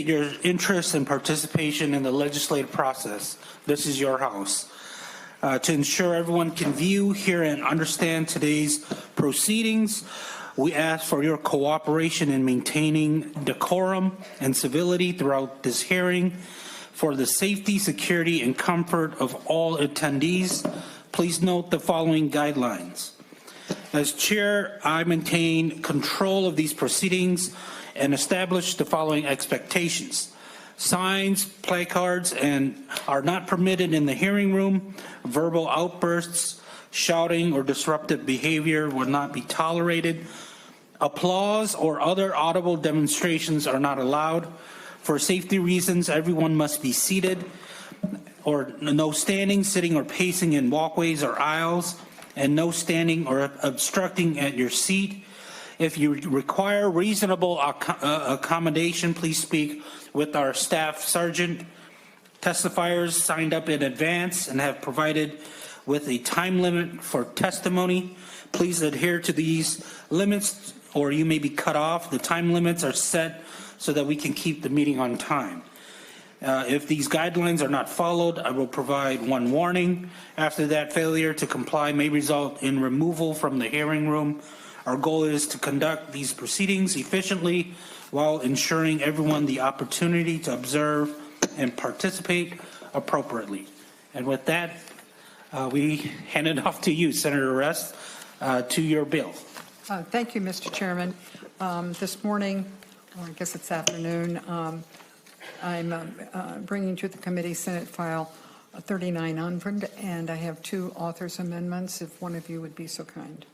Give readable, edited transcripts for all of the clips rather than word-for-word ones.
your interest and participation in the legislative process. This is your house. To ensure everyone can view, hear, and understand today's proceedings, we ask for your cooperation in maintaining decorum and civility throughout this hearing. For the safety, security, and comfort of all attendees, please note the following guidelines. As chair, I maintain control of these proceedings and establish the following expectations. Signs, placards, and are not permitted in the hearing room. Verbal outbursts, shouting, or disruptive behavior will not be tolerated. Applause or other audible demonstrations are not allowed. For safety reasons, everyone must be seated, or no standing, sitting, or pacing in walkways or aisles, and no standing or obstructing at your seat. If you require reasonable accommodation, please speak with our staff sergeant. Testifiers signed up in advance and have provided with a time limit for testimony. Please adhere to these limits or you may be cut off. The time limits are set so that we can keep the meeting on time. If these guidelines are not followed, I will provide one warning. After that, failure to comply may result in removal from the hearing room. Our goal is to conduct these proceedings efficiently while ensuring everyone the opportunity to observe and participate appropriately. And with that, we hand it off to you, Senator Rest, to your bill. Thank you, Mr. Chairman. This morning, or I guess it's afternoon, I'm bringing to the committee Senate File 3900, and I have two authors' amendments, if one of you would be so kind.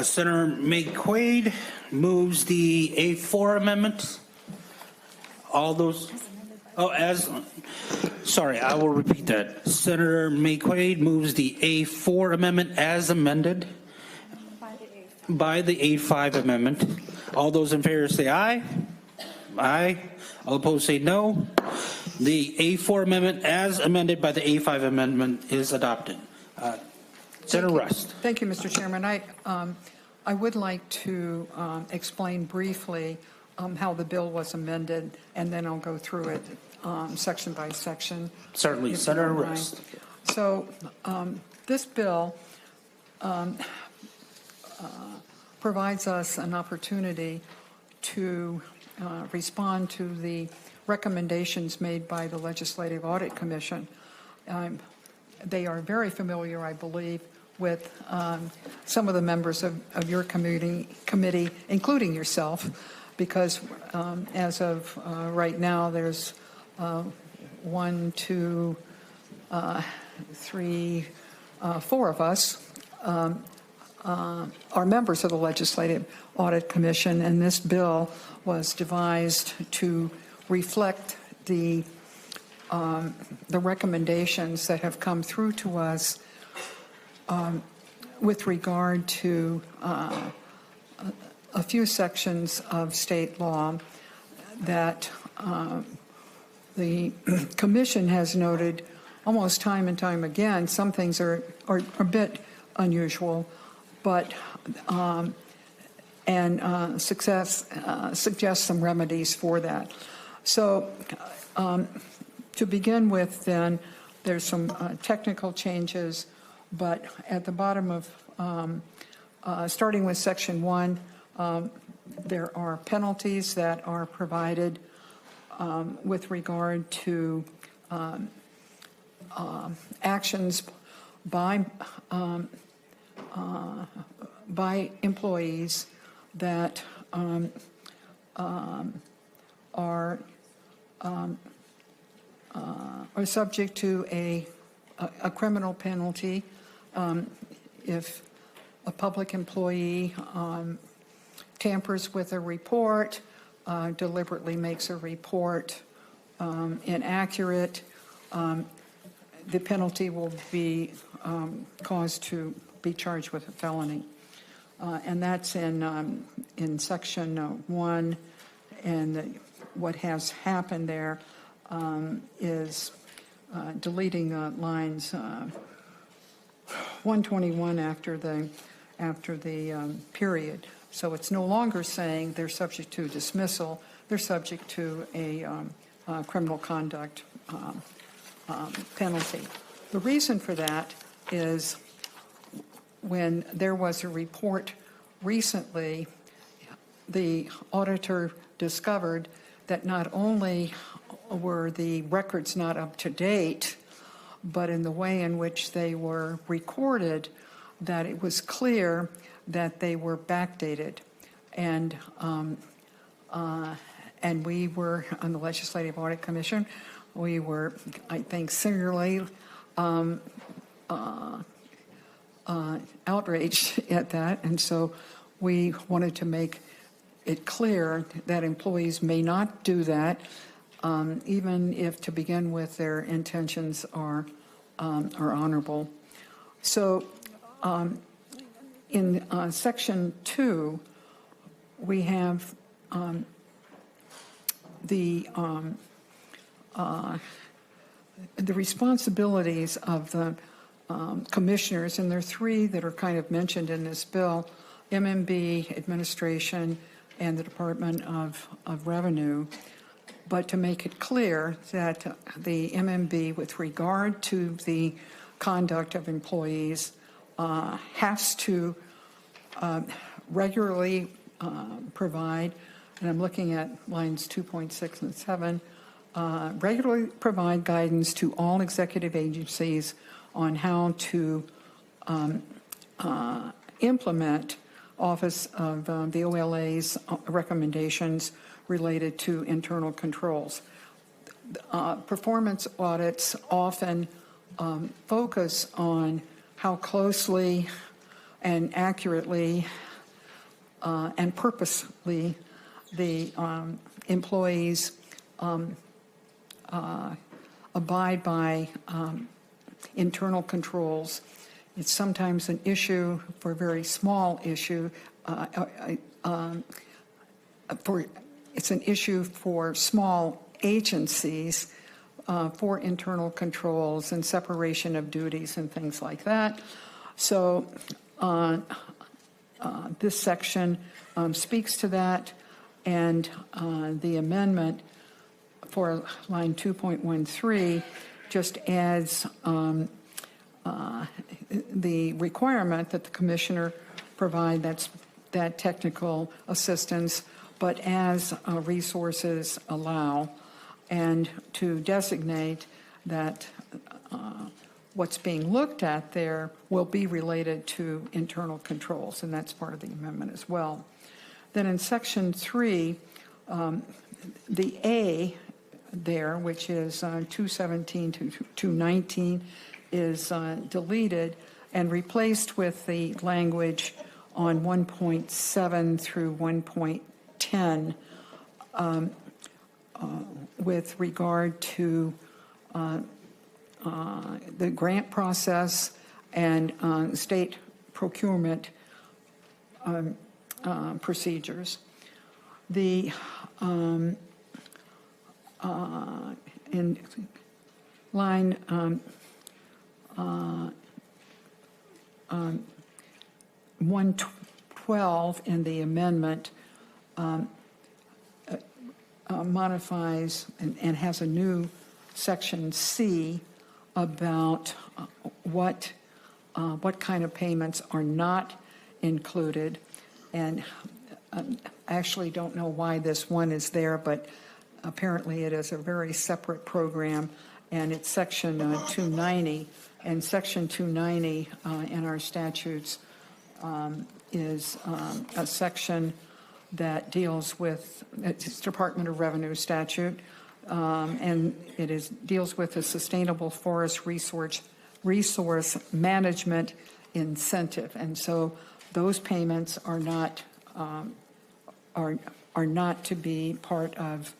Senator McQuaid moves the A4 amendment. All those, sorry, I will repeat that. Senator McQuaid moves the A4 amendment as amended by the A5 amendment. All those in favor say aye. Aye. All opposed say no. The A4 amendment as amended by the A5 amendment is adopted. Senator Rust. Thank you, Mr. Chairman. I would like to explain briefly how the bill was amended, and then I'll go through it section by section. Certainly, Senator Rust. So this bill provides us an opportunity to respond to the recommendations made by the Legislative Audit Commission. They are very familiar, I believe, with some of the members of your committee, including yourself, because as of right now, there's 1, 2, 3, 4 of us are members of the Legislative Audit Commission, and this bill was devised to reflect the recommendations that have come through to us with regard to a few sections of state law that the Commission has noted almost time and time again. Some things are a bit unusual, but suggests some remedies for that. So to begin with, then, there's some technical changes, but at the bottom of, starting with Section 1, there are penalties that are provided with regard to actions by employees that are subject to a criminal penalty if a public employee tampers with a report, deliberately makes a report inaccurate. The penalty will be caused to be charged with a felony. And that's in Section 1, and what has happened there is deleting lines 121 after the period. So it's no longer saying they're subject to dismissal. they're subject to a criminal conduct penalty. The reason for that is when there was a report recently, the auditor discovered that not only were the records not up to date, but in the way in which they were recorded, that it was clear that they were backdated. And we were, on the Legislative Audit Commission, we were, I think, singularly outraged at that. And so we wanted to make it clear that employees may not do that, even if to begin with their intentions are honorable. So in Section 2, we have the responsibilities of the commissioners, and there are three that are kind of mentioned in this bill: MMB, administration, and the Department of Revenue. But to make it clear that the MMB, with regard to the conduct of employees, has to regularly provide, and I'm looking at lines 2.6 and 7, regularly provide guidance to all executive agencies on how to implement Office of the OLA's recommendations related to internal controls. Performance audits often focus on how closely and accurately and purposely the employees abide by internal controls. It's sometimes an issue for a very small issue. It's an issue for small agencies for internal controls and separation of duties and things like that. So this section speaks to that, and the amendment for line 2.13 just adds the requirement that the commissioner provide that technical assistance, but as resources allow, and to designate that what's being looked at there will be related to internal controls, and that's part of the amendment as well. Then in Section 3, the A there, which is 217 to 219, is deleted and replaced with the language on 1.7 through 1.10 with regard to the grant process and state procurement procedures. The in line 112 in the amendment modifies and has a new section C about what kind of payments are not included. And I actually don't know why this one is there, but apparently it is a very separate program, and it's Section 290. And Section 290 in our statutes is a section that deals with, it's Department of Revenue statute, and it deals with the Sustainable Forest Resource Management Incentive. And so those payments are not to be part of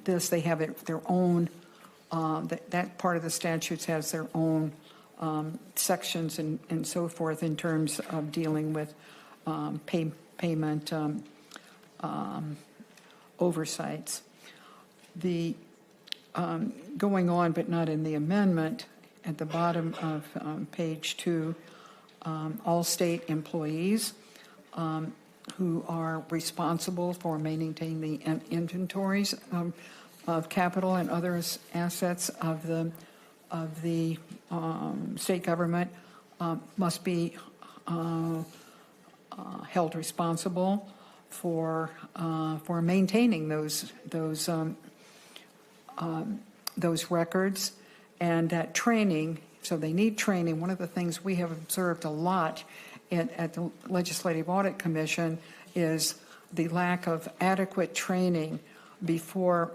this. They have their own. That part of the statutes has their own sections and so forth in terms of dealing with payment oversights. The going on, but not in the amendment, at the bottom of page 2, all state employees. who are responsible for maintaining the inventories of capital and other assets of the state government must be held responsible for maintaining those records, and that training. So they need training. One of the things we have observed a lot at the Legislative Audit Commission is the lack of adequate training before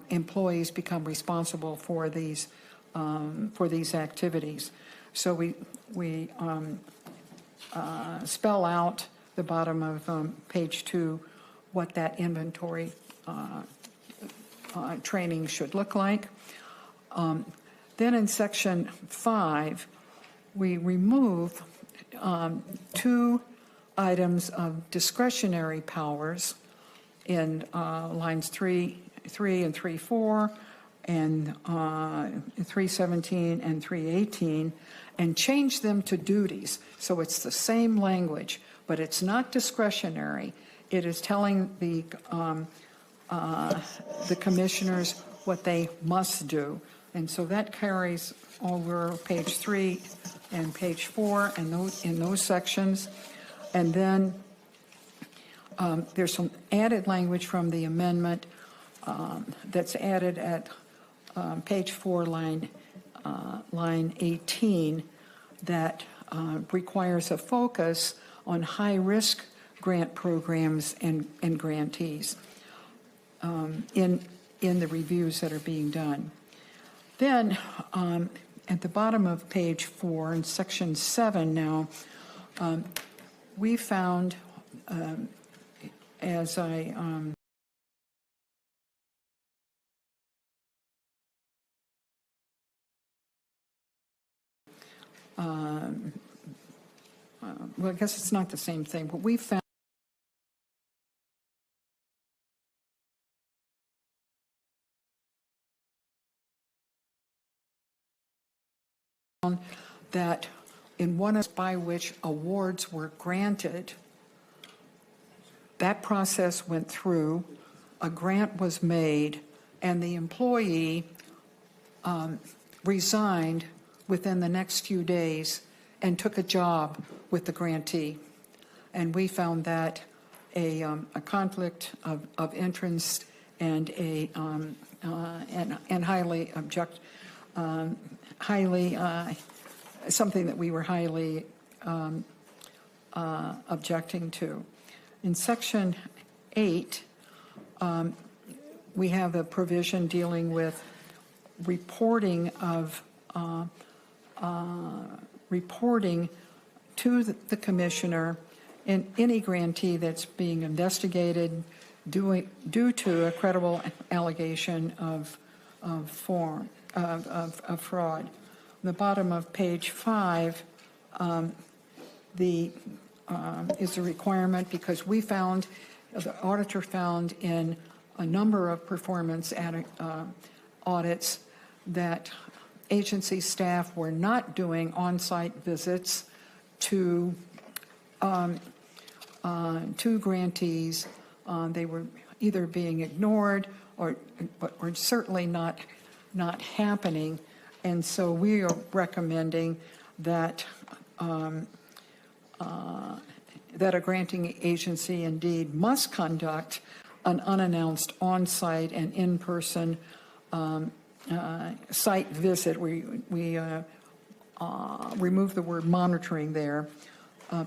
employees become responsible for these activities. So we spell out the bottom of page 2 what that inventory training should look like. Then in section 5, we remove 2 items of discretionary powers in lines 3 and 3.4 and 3.17 and 3.18, and change them to duties. So it's the same language, but it's not discretionary. It is telling the commissioners what they must do. And so that carries over page 3 and page 4 and in those sections. And then there's some added language from the amendment that's added at page 4, line 18, that requires a focus on high-risk grant programs and grantees in the reviews that are being done. Then at the bottom of page 4 in section 7 now, we found, as I well, I guess it's not the same thing, but we found that in one by which awards were granted, that process went through, a grant was made, and the employee resigned within the next few days and took a job with the grantee. And we found that a conflict of interest and something that we were highly objecting to. In section 8, we have a provision dealing with reporting to the commissioner in any grantee that's being investigated due to a credible allegation of fraud. The bottom of page 5 is a requirement, because we found, the auditor found in a number of performance audits that agency staff were not doing on-site visits to grantees. They were either being ignored or certainly not happening. And so we are recommending that that a granting agency indeed must conduct an unannounced on-site and in-person site visit. We remove the word monitoring there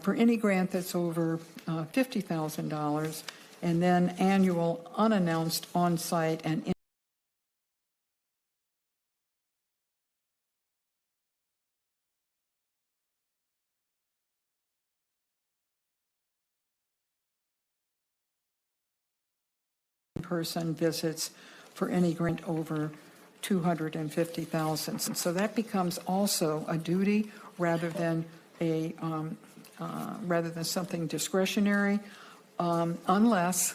for any grant that's over $50,000, and then annual unannounced on-site and in-person visits for any grant over $250,000. So that becomes also a duty rather than something discretionary, unless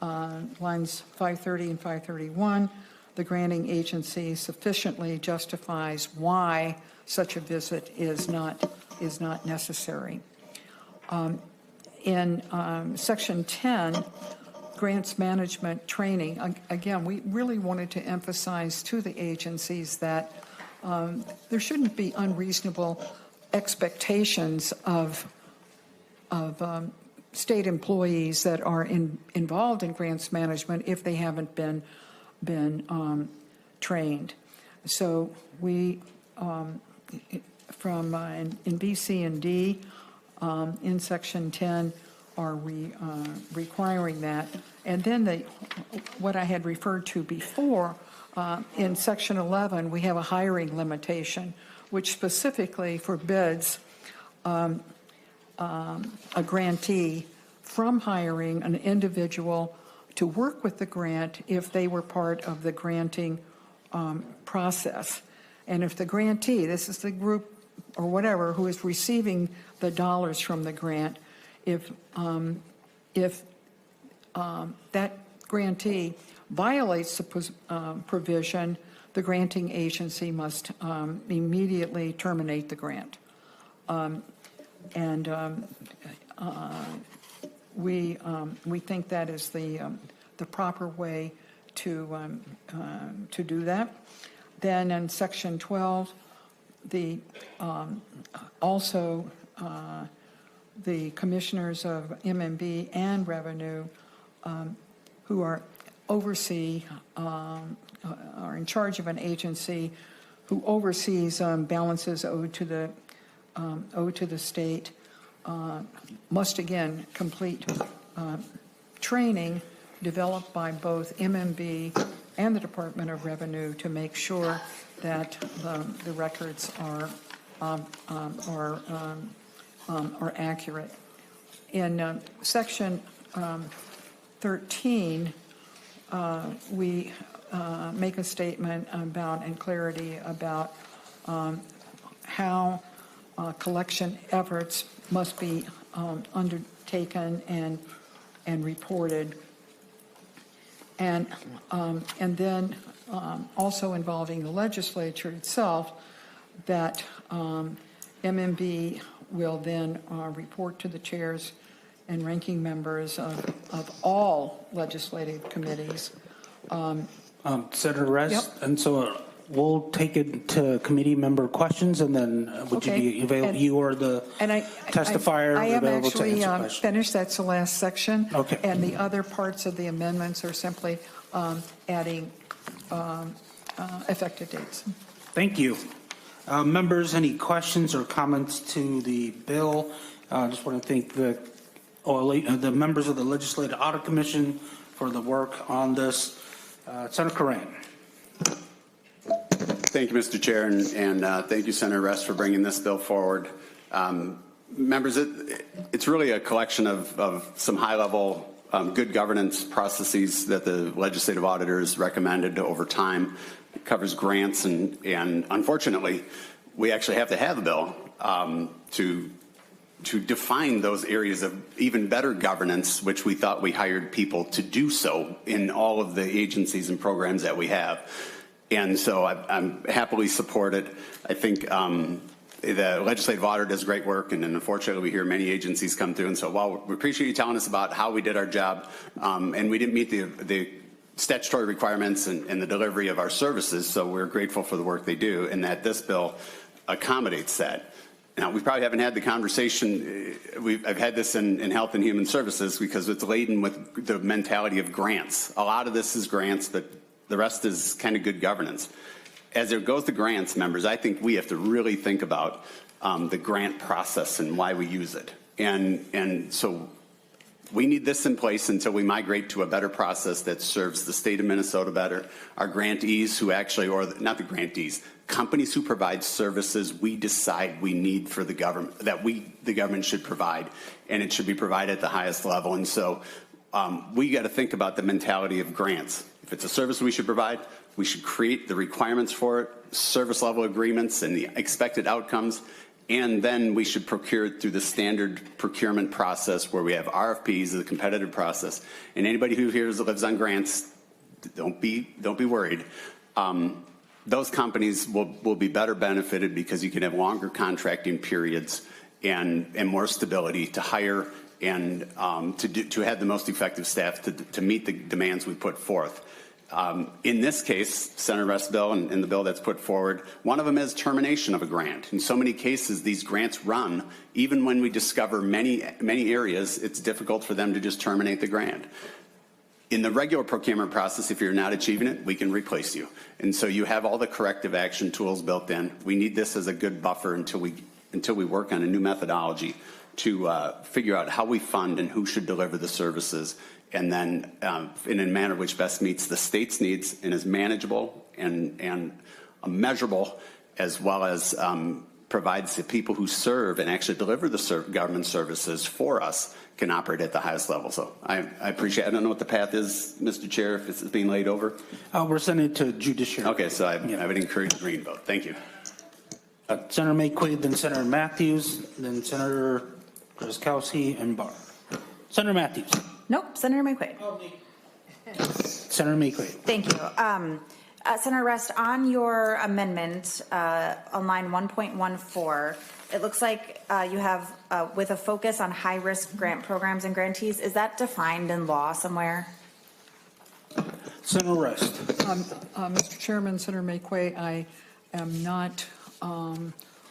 lines 530 and 531, the granting agency sufficiently justifies why such a visit is not necessary. In Section 10, grants management training, again, we really wanted to emphasize to the agencies that there shouldn't be unreasonable expectations of state employees that are involved in grants management if they haven't been trained. So we, from in B, C, and D, in Section 10, are requiring that. And then what I had referred to before, in Section 11, we have a hiring limitation, which specifically forbids a grantee from hiring an individual to work with the grant if they were part of the granting process. And if the grantee, this is the group or whatever who is receiving the dollars from the grant, if that grantee violates the provision, the granting agency must immediately terminate the grant. We think that is the proper way to do that. Then in Section 12, also the commissioners of MMB and Revenue who are are in charge of an agency who oversees balances owed to the state must again complete training developed by both MMB and the Department of Revenue to make sure that the records are accurate. In Section 13, we make a statement about and clarity about how collection efforts must be undertaken and reported, and then also involving the legislature itself, that MMB will then report to the chairs and ranking members of all legislative committees. Senator Rest, Yep. And so we'll take it to committee member questions, and then would you be available, you or the testifier I am available to actually answer questions? finished. That's the last section. Okay. And the other parts of the amendments are simply adding effective dates. Thank you. Members, any questions or comments to the bill? I just want to thank the members of the Legislative Audit Commission for the work on this. Senator Coran. Thank you, Mr. Chair, and thank you, Senator Rest, for bringing this bill forward. Members, it's really a collection of some high-level good governance processes that the legislative auditors recommended over time. It covers grants, and unfortunately, we actually have to have a bill to define those areas of even better governance, which we thought we hired people to do so in all of the agencies and programs that we have. And so I'm happily support it. I think the legislative auditor does great work, and unfortunately we hear many agencies come through. And so while we appreciate you telling us about how we did our job, and we didn't meet the statutory requirements and the delivery of our services, so we're grateful for the work they do, and that this bill accommodates that. Now, we probably haven't had the conversation, I've had this in Health and Human Services because it's laden with the mentality of grants. A lot of this is grants, but the rest is kind of good governance. As it goes to grants, members, I think we have to really think about the grant process and why we use it. And so we need this in place until we migrate to a better process that serves the state of Minnesota better. Our grantees who actually, or not the grantees, companies who provide services we decide we need for the government, that the government should provide, and it should be provided at the highest level. And so we got to think about the mentality of grants. If it's a service we should provide, we should create the requirements for it, service level agreements and the expected outcomes, and then we should procure it through the standard procurement process where we have RFPs, the competitive process. And anybody who here lives on grants, don't be worried. Those companies will be better benefited because you can have longer contracting periods and more stability to hire and to have the most effective staff to meet the demands we put forth. In this case, Senator Rest's bill and the bill that's put forward, one of them is termination of a grant. In so many cases, these grants run, even when we discover many areas, it's difficult for them to just terminate the grant. In the regular procurement process, if you're not achieving it, we can replace you. And so you have all the corrective action tools built in. We need this as a good buffer until we work on a new methodology to figure out how we fund and who should deliver the services, and then in a manner which best meets the state's needs and is manageable and measurable, as well as provides the people who serve and actually deliver the government services for us can operate at the highest level. So I appreciate it. I don't know what the path is, Mr. Chair, if it's being laid over. We're sending it to judiciary. Okay, so I would encourage a green vote. Thank you. Senator McQuaid, then Senator Matthews, then Senator Kreskowski, and Barr. Senator Matthews. Nope, Senator McQuaid. Senator McQuaid. Thank you. Senator Rest, on your amendment on line 1.14, it looks like you have with a focus on high-risk grant programs and grantees. Is that defined in law somewhere? Senator Rest. Mr. Chairman, Senator McQuaid, I am not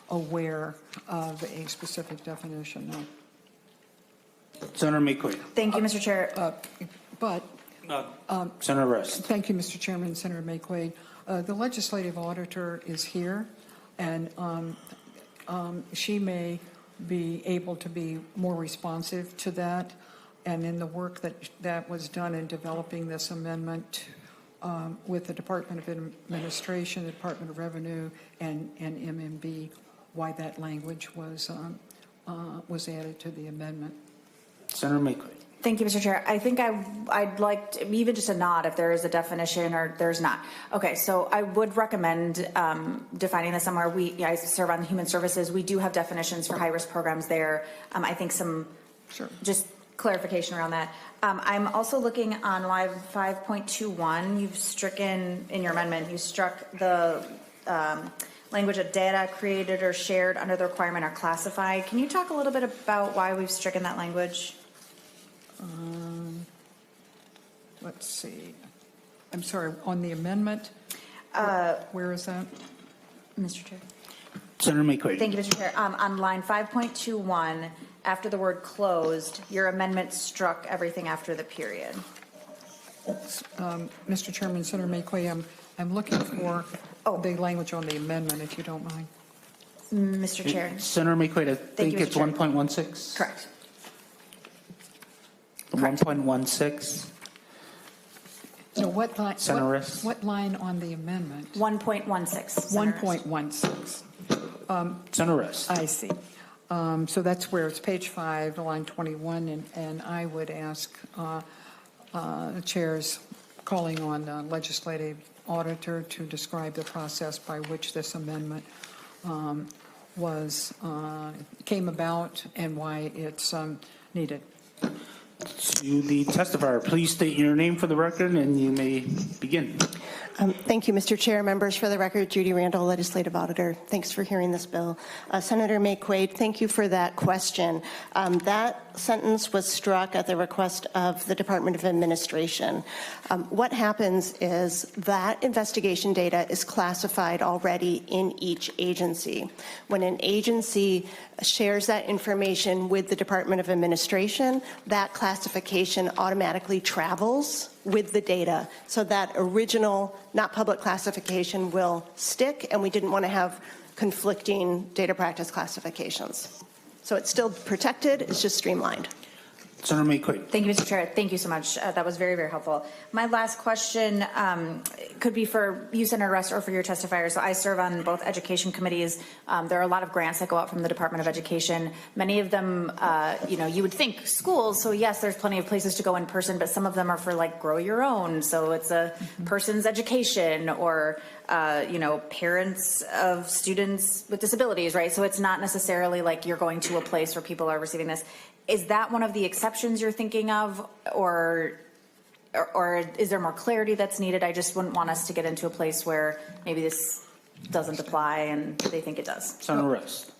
aware of a specific definition, no. Senator McQuaid. Thank you, Mr. Chair. But Senator Rest. thank you, Mr. Chairman, Senator McQuaid. The legislative auditor is here, and she may be able to be more responsive to that. And in the work that was done in developing this amendment with the Department of Administration, the Department of Revenue, and MMB, why that language was added to the amendment. Senator McQuaid. Thank you, Mr. Chair. I think I'd like to, even just a nod if there is a definition or there's not. Okay, so I would recommend defining this somewhere. I serve on Human Services. We do have definitions for high-risk programs there. I think some just clarification around that. I'm also looking on line 5.21. You've stricken, in your amendment, you struck the language of data created or shared under the requirement are classified. Can you talk a little bit about why we've stricken that language? Let's see. I'm sorry, on the amendment, where is that? Mr. Chair. Senator McQuaid. Thank you, Mr. Chair. On line 5.21, after the word closed, your amendment struck everything after the period. Mr. Chairman, Senator McQuaid, I'm looking for the language on the amendment, if you don't mind. Mr. Chair. Senator McQuaid, I think you, it's Mr. Chair. 1.16. Correct. 1.16. No, what line? Senator Rest. What line on the amendment? 1.16. 1.16. Senator Rest. I see. So that's where it's page 5, line 21, and I would ask the chairs calling on the legislative auditor to describe the process by which this amendment came about and why it's needed. To the testifier, please state your name for the record and you may begin. Thank you, Mr. Chair. Members, for the record, Judy Randall, Legislative Auditor. Thanks for hearing this bill. Senator McQuaid, thank you for that question. That sentence was struck at the request of the Department of Administration. What happens is that investigation data is classified already in each agency. When an agency shares that information with the Department of Administration, that classification automatically travels with the data. So that original, not public classification will stick, and we didn't want to have conflicting data practice classifications. So it's still protected, it's just streamlined. Senator McQuaid. Thank you, Mr. Chair. Thank you so much. That was very, very helpful. My last question could be for you, Senator Rest, or for your testifier. So I serve on both education committees. There are a lot of grants that go out from the Department of Education. Many of them, you would think schools. So yes, there's plenty of places to go in person, but some of them are for like grow your own. So it's a person's education or parents of students with disabilities, right? So it's not necessarily like you're going to a place where people are receiving this. Is that one of the exceptions you're thinking of, or is there more clarity that's needed? I just wouldn't want us to get into a place where maybe this doesn't apply and they think it does. Senator Rest.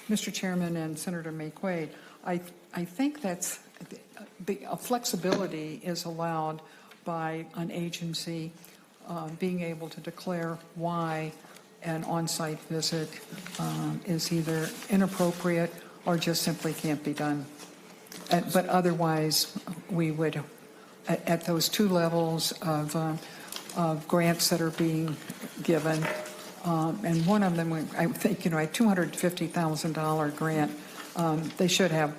Mr. Chairman and Senator McQuaid, I think that's, a flexibility is allowed by an agency being able to declare why an on-site visit is either inappropriate or just simply can't be done. But otherwise, we would, at those two levels of grants that are being given, and one of them, I think, a $250,000 grant, they should have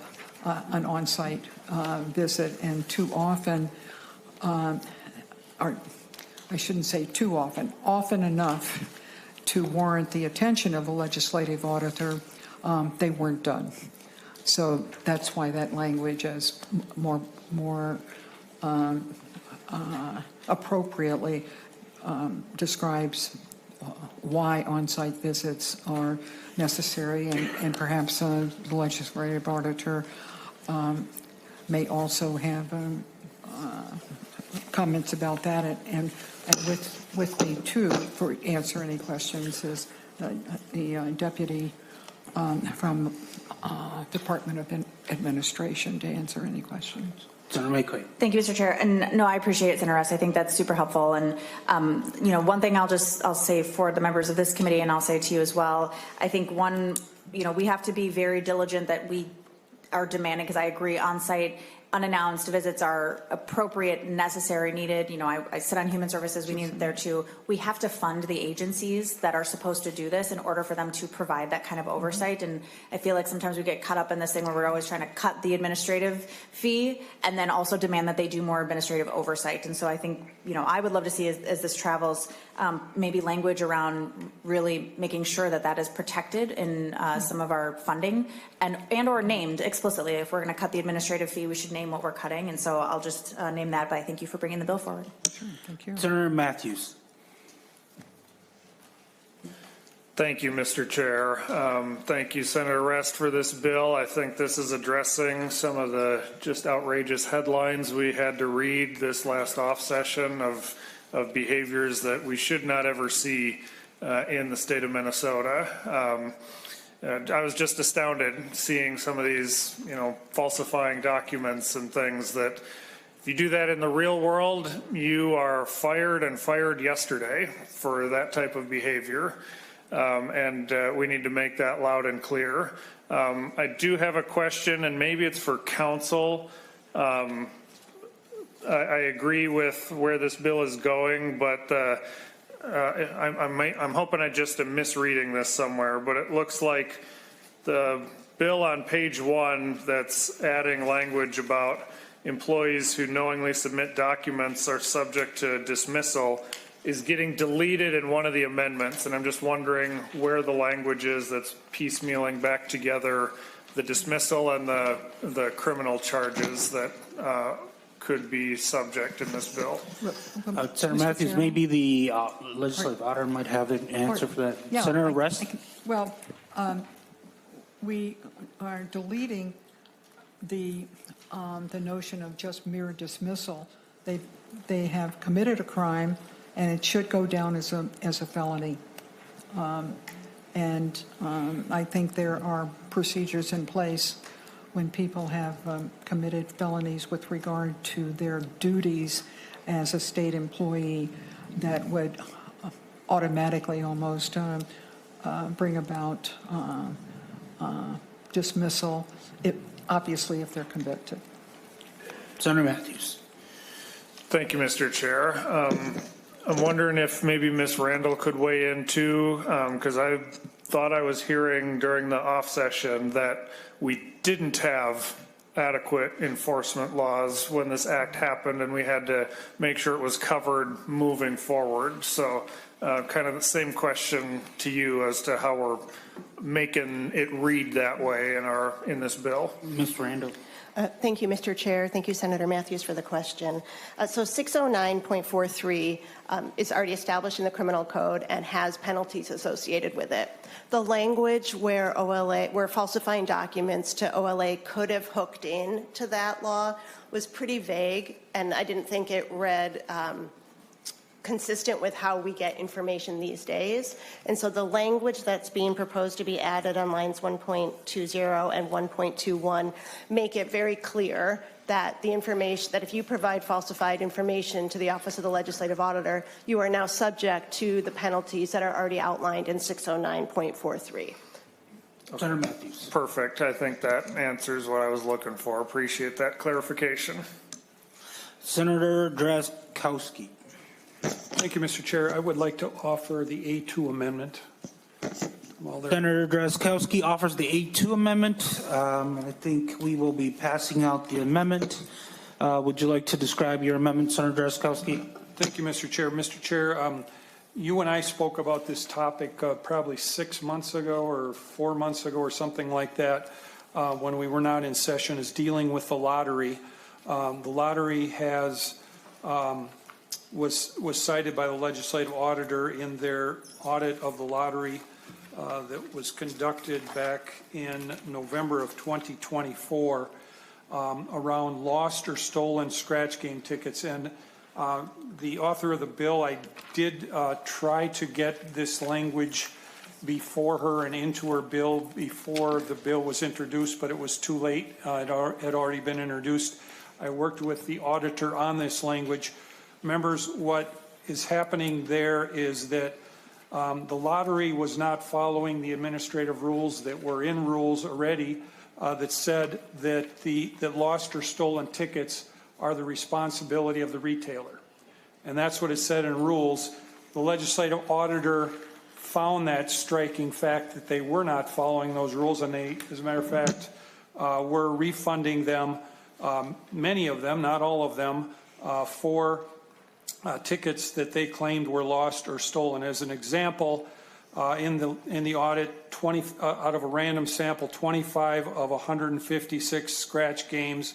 an on-site visit, and too often, or I shouldn't say too often, often enough to warrant the attention of a legislative auditor, they weren't done. So that's why that language is more appropriately describes why on-site visits are necessary, and perhaps the legislative auditor may also have comments about that. And with me too, for answer any questions, is the deputy from Department of Administration to answer any questions. Senator McQuaid. Thank you, Mr. Chair. And no, I appreciate it, Senator Russ. I think that's super helpful. And, one thing I'll say for the members of this committee, and I'll say to you as well, I think we have to be very diligent that we are demanding, because I agree, on-site unannounced visits are appropriate, necessary, needed. I sit on Human Services, we need it there too. We have to fund the agencies that are supposed to do this in order for them to provide that kind of oversight. And I feel like sometimes we get caught up in this thing where we're always trying to cut the administrative fee and then also demand that they do more administrative oversight. And so I think, I would love to see as this travels, maybe language around really making sure that is protected in some of our funding and or named explicitly. If we're going to cut the administrative fee, we should name what we're cutting. And so I'll just name that, but I thank you for bringing the bill forward. Sure, thank you. Senator Matthews. Thank you, Mr. Chair. Thank you, Senator Rest, for this bill. I think this is addressing some of the just outrageous headlines we had to read this last off session of behaviors that we should not ever see in the state of Minnesota. I was just astounded seeing some of these, falsifying documents and things that if you do that in the real world, you are fired and fired yesterday for that type of behavior. And we need to make that loud and clear. I do have a question, and maybe it's for council. I agree with where this bill is going, but I'm hoping I just am misreading this somewhere, but it looks like the bill on page 1 that's adding language about employees who knowingly submit documents are subject to dismissal is getting deleted in one of the amendments, and I'm just wondering where the language is that's piecemealing back together the dismissal and the criminal charges that could be subject in this bill. Senator Matthews, maybe the legislative auditor might have an answer for that. Yeah, Senator Rest? Well, we are deleting the notion of just mere dismissal. They have committed a crime, and it should go down as a felony. And I think there are procedures in place when people have committed felonies with regard to their duties as a state employee that would automatically almost bring about dismissal, obviously if they're convicted. Senator Matthews. Thank you, Mr. Chair. I'm wondering if maybe Ms. Randall could weigh in too, because I thought I was hearing during the off session that we didn't have adequate enforcement laws when this act happened, and we had to make sure it was covered moving forward. So kind of the same question to you as to how we're making it read that way in this bill. Ms. Randall. Thank you, Mr. Chair. Thank you, Senator Matthews, for the question. So 609.43 is already established in the criminal code and has penalties associated with it. The language where falsifying documents to OLA could have hooked in to that law was pretty vague, and I didn't think it read consistent with how we get information these days. And so the language that's being proposed to be added on lines 1.20 and 1.21 make it very clear that the information, that if you provide falsified information to the Office of the Legislative Auditor, you are now subject to the penalties that are already outlined in 609.43. Senator Matthews. Perfect. I think that answers what I was looking for. Appreciate that clarification. Senator Drazkowski. Thank you, Mr. Chair. I would like to offer the A2 amendment. Senator Drazkowski offers the A2 amendment. I think we will be passing out the amendment. Would you like to describe your amendment, Senator Drazkowski? Thank you, Mr. Chair. Mr. Chair, you and I spoke about this topic probably 6 months ago or 4 months ago or something like that when we were not in session, is dealing with the lottery. The lottery has was cited by the legislative auditor in their audit of the lottery that was conducted back in November of 2024 around lost or stolen scratch game tickets. And the author of the bill, I did try to get this language before her and into her bill before the bill was introduced, but it was too late. It had already been introduced. I worked with the auditor on this language. Members, what is happening there is that the lottery was not following the administrative rules that were in rules already that said that lost or stolen tickets are the responsibility of the retailer. And that's what it said in rules. The legislative auditor found that striking fact that they were not following those rules, and they, as a matter of fact, were refunding them, many of them, not all of them, for tickets that they claimed were lost or stolen. As an example, in the audit, 20 out of a random sample, 25 of 156 scratch games,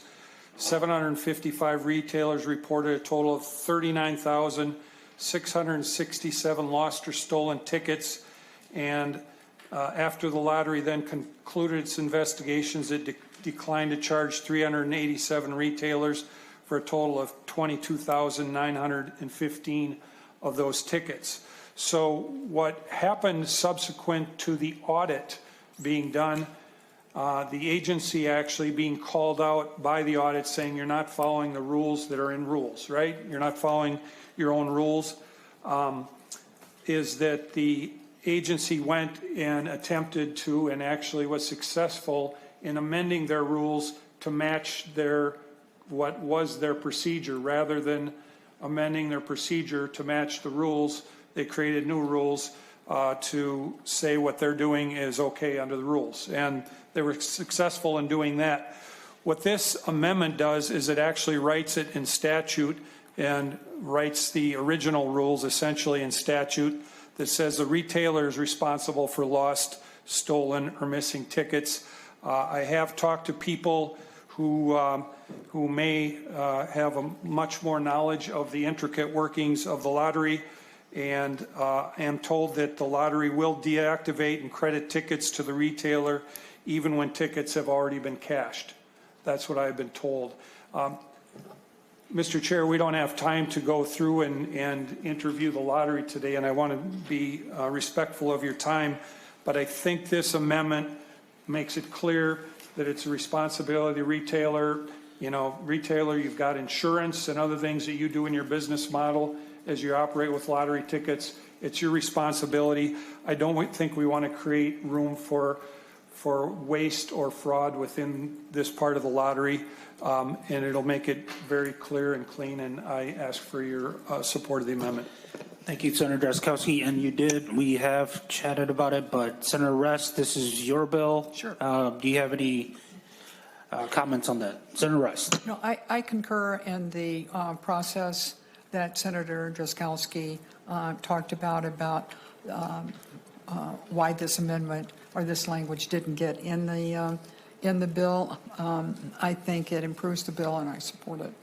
755 retailers reported a total of 39,667 lost or stolen tickets. And after the lottery then concluded its investigations, it declined to charge 387 retailers for a total of 22,915 of those tickets. So what happened subsequent to the audit being done, the agency actually being called out by the audit saying you're not following the rules that are in rules, right? You're not following your own rules, is that the agency went and attempted to, and actually was successful in amending their rules to match what was their procedure. Rather than amending their procedure to match the rules, they created new rules to say what they're doing is okay under the rules. And they were successful in doing that. What this amendment does is it actually writes it in statute and writes the original rules essentially in statute that says the retailer is responsible for lost, stolen, or missing tickets. I have talked to people who may have a much more knowledge of the intricate workings of the lottery, and am told that the lottery will deactivate and credit tickets to the retailer even when tickets have already been cashed. That's what I've been told. Mr. Chair, we don't have time to go through and interview the lottery today, and I want to be respectful of your time, but I think this amendment makes it clear that it's a responsibility of the retailer. You know, retailer, you've got insurance and other things that you do in your business model as you operate with lottery tickets. It's your responsibility. I don't think we want to create room for waste or fraud within this part of the lottery, and it'll make it very clear and clean, and I ask for your support of the amendment. Thank you, Senator Drazkowski. And we have chatted about it, but Senator Rest, this is your bill. Sure. Do you have any comments on that? Senator Rest. No, I concur in the process that Senator Drazkowski talked about why this amendment or this language didn't get in the bill. I think it improves the bill, and I support it.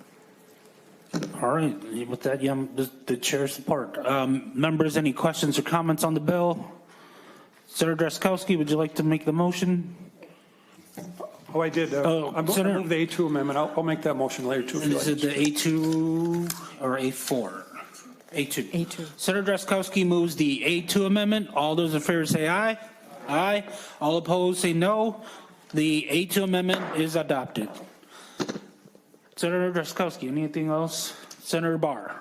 All right. With that, the chair's support. Members, any questions or comments on the bill? Senator Drazkowski, would you like to make the motion? Oh, I did. I move the A2 amendment. I'll make that motion later, too. Is it the A2 or A4? A2. A2. Senator Drazkowski moves the A2 amendment. All those in favor say aye. Aye. All opposed say no. The A2 amendment is adopted. Senator Drazkowski, anything else? Senator Barr.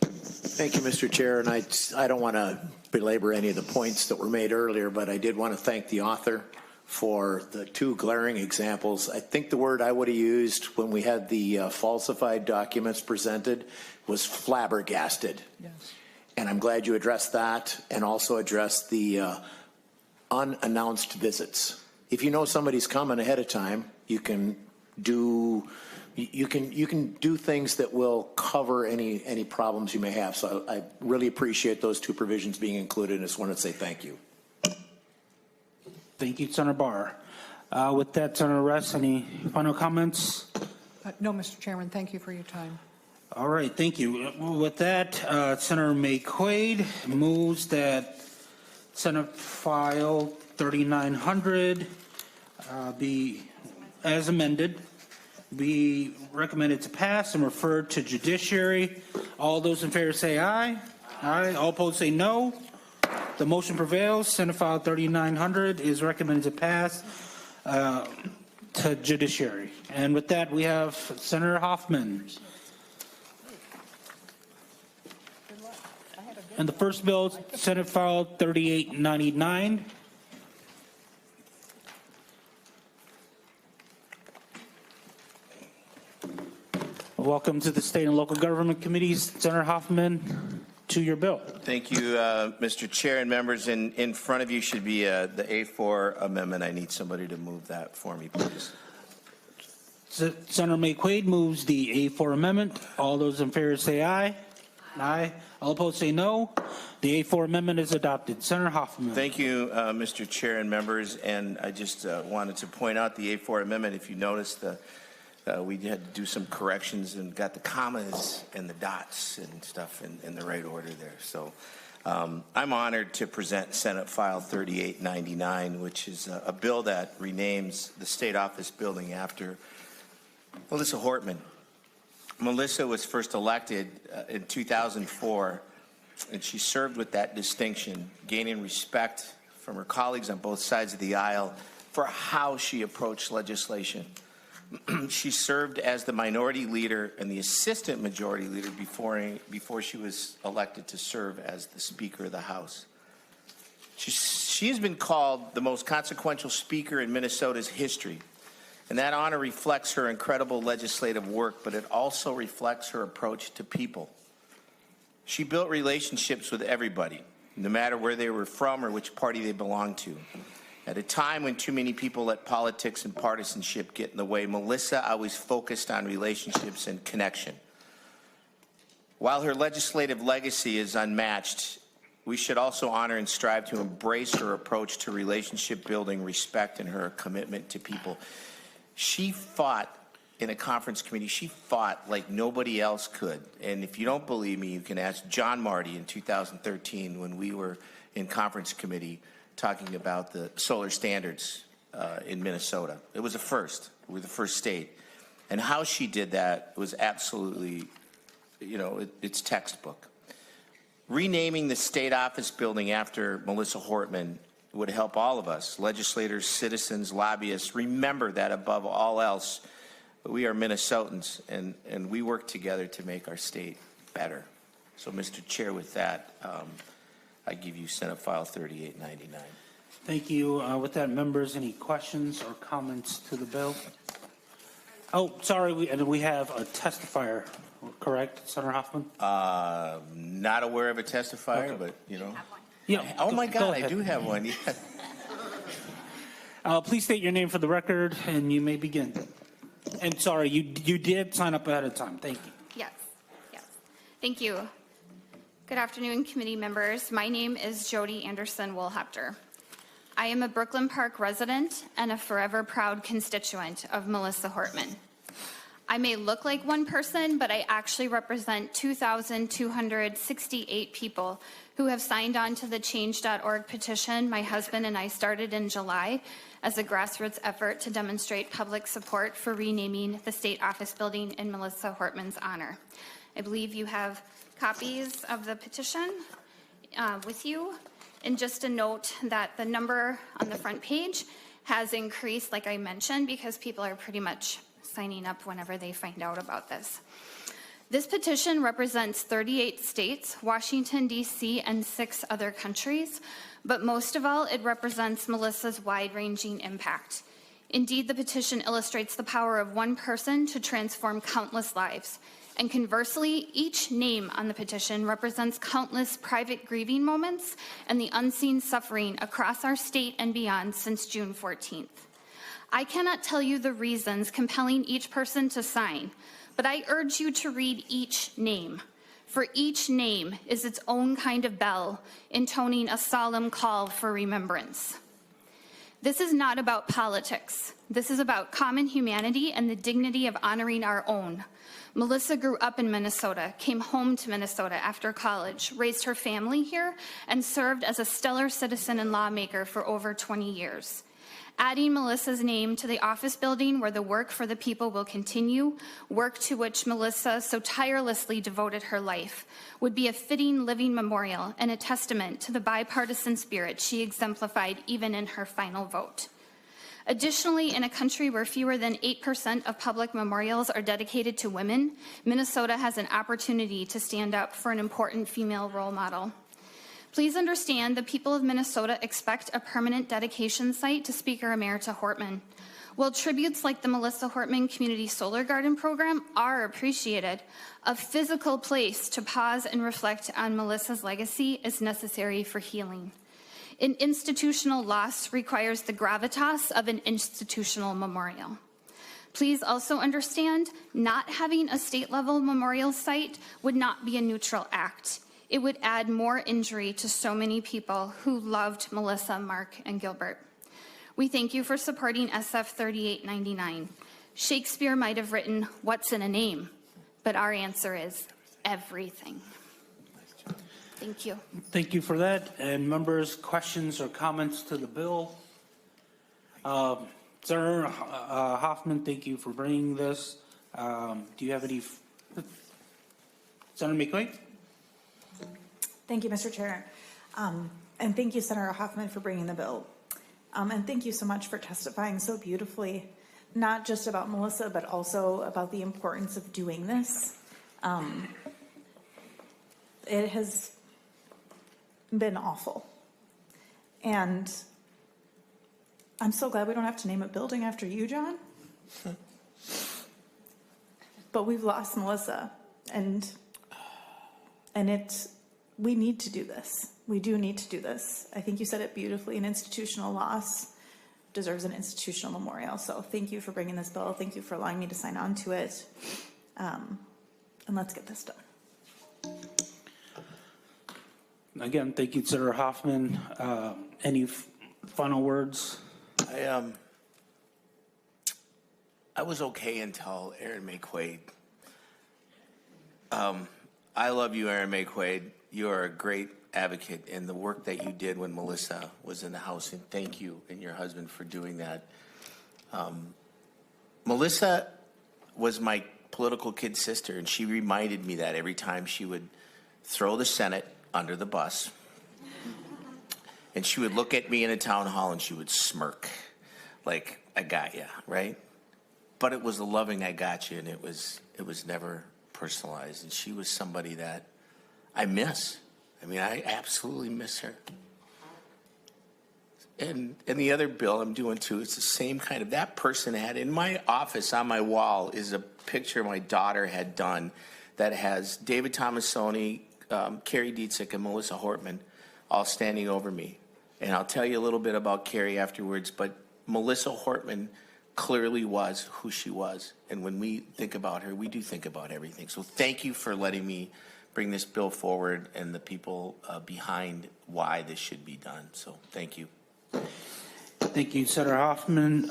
Thank you, Mr. Chair, and I don't want to belabor any of the points that were made earlier, but I did want to thank the author for the two glaring examples. I think the word I would have used when we had the falsified documents presented was flabbergasted. Yes. And I'm glad you addressed that and also addressed the unannounced visits. If you know somebody's coming ahead of time, you can do things that will cover any problems you may have. So I really appreciate those two provisions being included, and I just want to say thank you. Thank you, Senator Barr. With that, Senator Rest, any final comments? No, Mr. Chairman, thank you for your time. All right, thank you. With that, Senator McQuaid moves that Senate File 3900 be, as amended, be recommended to pass and referred to judiciary. All those in favor say aye. Aye. All opposed say no. The motion prevails. Senate File 3900 is recommended to pass to judiciary. And with that, we have Senator Hoffman. And the first bill, Senate File 3899. Welcome to the State and Local Government Committees. Senator Hoffman, to your bill. Thank you, Mr. Chair and members. In front of you should be the A4 amendment. I need somebody to move that for me, please. Senator McQuaid moves the A4 amendment. All those in favor say aye. Aye. All opposed say no. The A4 amendment is adopted. Senator Hoffman. Thank you, Mr. Chair and members. And I just wanted to point out the A4 amendment. If you notice, we had to do some corrections and got the commas and the dots and stuff in the right order there. So I'm honored to present Senate File 3899, which is a bill that renames the state office building after Melissa Hortman. Melissa was first elected in 2004, and she served with that distinction, gaining respect from her colleagues on both sides of the aisle for how she approached legislation. She served as the minority leader and the assistant majority leader before she was elected to serve as the Speaker of the House. She has been called the most consequential speaker in Minnesota's history. And that honor reflects her incredible legislative work, but it also reflects her approach to people. She built relationships with everybody, no matter where they were from or which party they belonged to. At a time when too many people let politics and partisanship get in the way, Melissa always focused on relationships and connection. While her legislative legacy is unmatched, we should also honor and strive to embrace her approach to relationship building, respect, and her commitment to people. She fought in a conference committee. She fought like nobody else could. And if you don't believe me, you can ask John Marty in 2013 when we were in conference committee talking about the solar standards in Minnesota. It was a first. We were the first state. And how she did that was absolutely, it's textbook. Renaming the state office building after Melissa Hortman would help all of us, legislators, citizens, lobbyists, remember that above all else, we are Minnesotans, and we work together to make our state better. So, Mr. Chair, with that, I give you Senate File 3899. Thank you. With that, members, any questions or comments to the bill? Oh, sorry, we have a testifier, correct, Senator Hoffman? Not aware of a testifier, Okay. but, Yeah. Oh, my go God, ahead. I do have one. Yeah. Please state your name for the record, and you may begin. And sorry, you did sign up ahead of time. Thank you. Yes. Thank you. Good afternoon, committee members. My name is Jody Anderson Woolhepter. I am a Brooklyn Park resident and a forever proud constituent of Melissa Hortman. I may look like one person, but I actually represent 2,268 people who have signed on to the change.org petition my husband and I started in July as a grassroots effort to demonstrate public support for renaming the state office building in Melissa Hortman's honor. I believe you have copies of the petition with you. And just a note that the number on the front page has increased, like I mentioned, because people are pretty much signing up whenever they find out about this. This petition represents 38 states, Washington, D.C., and 6 other countries, but most of all, it represents Melissa's wide-ranging impact. Indeed, the petition illustrates the power of one person to transform countless lives. And conversely, each name on the petition represents countless private grieving moments and the unseen suffering across our state and beyond since June 14th. I cannot tell you the reasons compelling each person to sign, but I urge you to read each name. For each name is its own kind of bell, intoning a solemn call for remembrance. This is not about politics. This is about common humanity and the dignity of honoring our own. Melissa grew up in Minnesota, came home to Minnesota after college, raised her family here, and served as a stellar citizen and lawmaker for over 20 years. Adding Melissa's name to the office building where the work for the people will continue, work to which Melissa so tirelessly devoted her life, would be a fitting living memorial and a testament to the bipartisan spirit she exemplified even in her final vote. Additionally, in a country where fewer than 8% of public memorials are dedicated to women, Minnesota has an opportunity to stand up for an important female role model. Please understand the people of Minnesota expect a permanent dedication site to Speaker Emerita Hortman. While tributes like the Melissa Hortman Community Solar Garden Program are appreciated, a physical place to pause and reflect on Melissa's legacy is necessary for healing. An institutional loss requires the gravitas of an institutional memorial. Please also understand, not having a state-level memorial site would not be a neutral act. It would add more injury to so many people who loved Melissa, Mark, and Gilbert. We thank you for supporting SF 3899. Shakespeare might have written, "What's in a name?" But our answer is everything. Thank you. Thank you for that. And members, questions or comments to the bill? Senator Hoffman, thank you for bringing this. Do you have any? Senator McQuaid? Thank you, Mr. Chair. And thank you, Senator Hoffman, for bringing the bill. And thank you so much for testifying so beautifully, not just about Melissa, but also about the importance of doing this. It has been awful. And I'm so glad we don't have to name a building after you, John. But we've lost Melissa, and we need to do this. We do need to do this. I think you said it beautifully. An institutional loss deserves an institutional memorial. So thank you for bringing this bill. Thank you for allowing me to sign on to it. And let's get this done. Again, thank you, Senator Hoffman. Any final words? I was okay until Aaron McQuaid. I love you, Aaron McQuaid. You are a great advocate in the work that you did when Melissa was in the House, and thank you and your husband for doing that. Melissa was my political kid sister, and she reminded me that every time she would throw the Senate under the bus, and she would look at me in a town hall and she would smirk like, "I got you," right? But it was a loving "I got you," and it was never personalized. And she was somebody that I miss. I mean, I absolutely miss her. And the other bill I'm doing too, it's the same kind of, that person had, in my office on my wall is a picture my daughter had done that has David Tomasoni, Carrie Dietzick, and Melissa Hortman all standing over me. And I'll tell you a little bit about Carrie afterwards, but Melissa Hortman clearly was who she was. And when we think about her, we do think about everything. So thank you for letting me bring this bill forward and the people behind why this should be done. So thank you. Thank you, Senator Hoffman.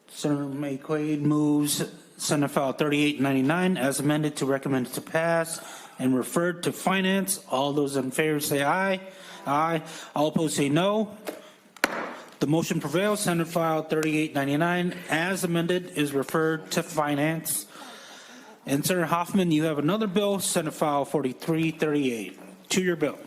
Senator McQuaid moves Senate File 3899 as amended to recommend to pass and referred to finance. All those in favor say aye. Aye. All opposed say no. The motion prevails. Senate File 3899 as amended is referred to finance. And Senator Hoffman, you have another bill, Senate File 4338. To your bill.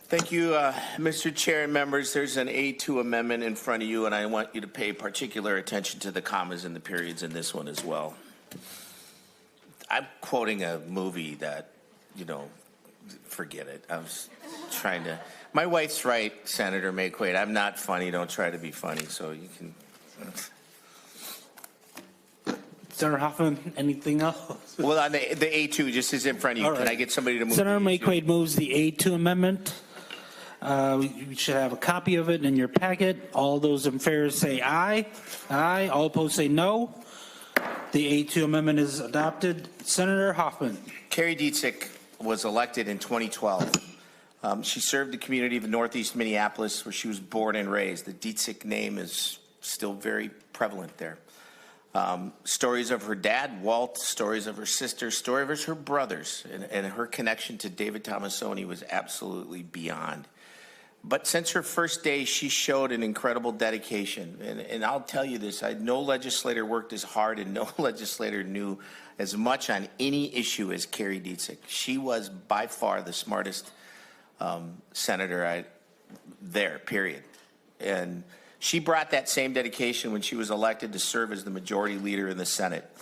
Thank you, Mr. Chair and members. There's an A2 amendment in front of you, and I want you to pay particular attention to the commas and the periods in this one as well. I'm quoting a movie that, forget it. I was trying to. My wife's right, Senator Mayquade. I'm not funny. Don't try to be funny. So you can. Senator Hoffman, anything else? Well, on the A2 just is in front of you. All right. Can I get somebody to move? Senator the A2? Mayquade moves the A2 amendment. You should have a copy of it in your packet. All those in favor say aye. Aye. All opposed say no. The A2 amendment is adopted. Senator Hoffman. Carrie Dietzig was elected in 2012. She served the community of Northeast Minneapolis, where she was born and raised. The Dietzig name is still very prevalent there. Stories of her dad, Walt, stories of her sister, stories of her brothers, and her connection to David Tomassoni was absolutely beyond. But since her first day, she showed an incredible dedication. And I'll tell you this, no legislator worked as hard and no legislator knew as much on any issue as Carrie Dietzig. She was by far the smartest senator there, period. And she brought that same dedication when she was elected to serve as the majority leader in the Senate.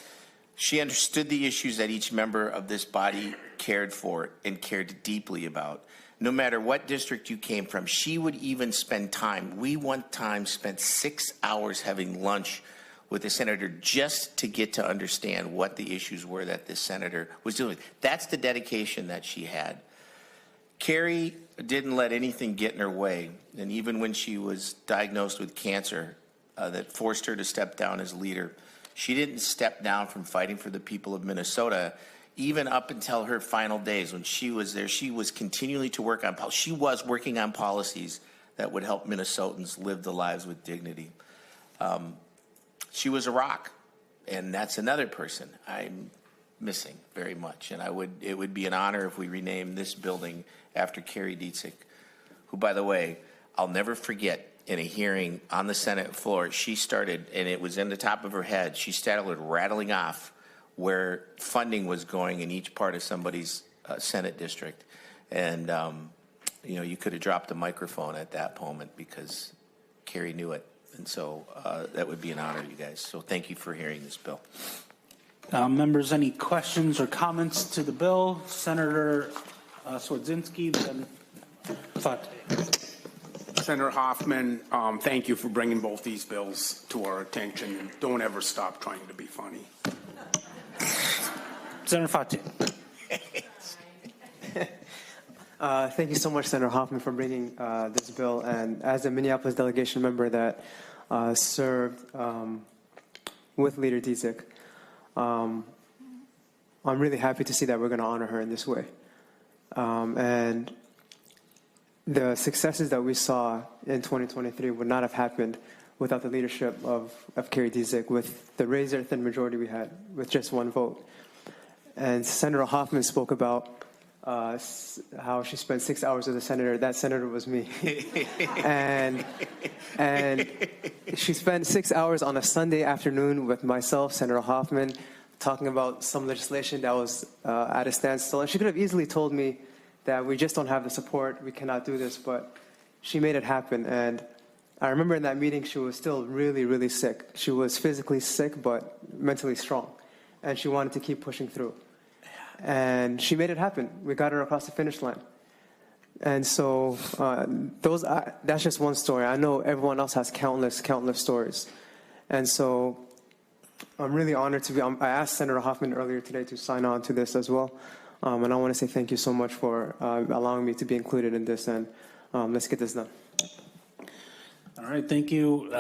She understood the issues that each member of this body cared for and cared deeply about. No matter what district you came from, she would even spend time. We one time spent 6 hours having lunch with the senator just to get to understand what the issues were that this senator was dealing with. That's the dedication that she had. Carrie didn't let anything get in her way, and even when she was diagnosed with cancer that forced her to step down as leader, she didn't step down from fighting for the people of Minnesota. Even up until her final days when she was there, she was continually to work on she was working on policies that would help Minnesotans live the lives with dignity. She was a rock, and that's another person I'm missing very much. And it would be an honor if we renamed this building after Carrie Dietzig, who, by the way, I'll never forget. In a hearing on the Senate floor, she started, and it was in the top of her head, she started rattling off where funding was going in each part of somebody's Senate district. And, you could have dropped the microphone at that moment because Carrie knew it. And so that would be an honor, you guys. So thank you for hearing this bill. Members, any questions or comments to the bill? Senator Swedzinski, then Fate. Senator Hoffman, thank you for bringing both these bills to our attention. Don't ever stop trying to be funny. Senator Fate. Thank you so much, Senator Hoffman, for bringing this bill. And as a Minneapolis delegation member that served with Leader Dietzig, I'm really happy to see that we're going to honor her in this way. And the successes that we saw in 2023 would not have happened without the leadership of Carrie Dietzig, with the razor-thin majority we had with just one vote. And Senator Hoffman spoke about how she spent 6 hours with a senator. That senator was me. and she spent 6 hours on a Sunday afternoon with myself, Senator Hoffman, talking about some legislation that was at a standstill. And she could have easily told me that we just don't have the support, we cannot do this, but she made it happen. And I remember in that meeting, she was still really, really sick. She was physically sick, but mentally strong. And she wanted to keep pushing through. And she made it happen. We got her across the finish line. And so that's just one story. I know everyone else has countless stories. And so I'm really honored to be, I asked Senator Hoffman earlier today to sign on to this as well. And I want to say thank you so much for allowing me to be included in this, and let's get this done. All right, thank you.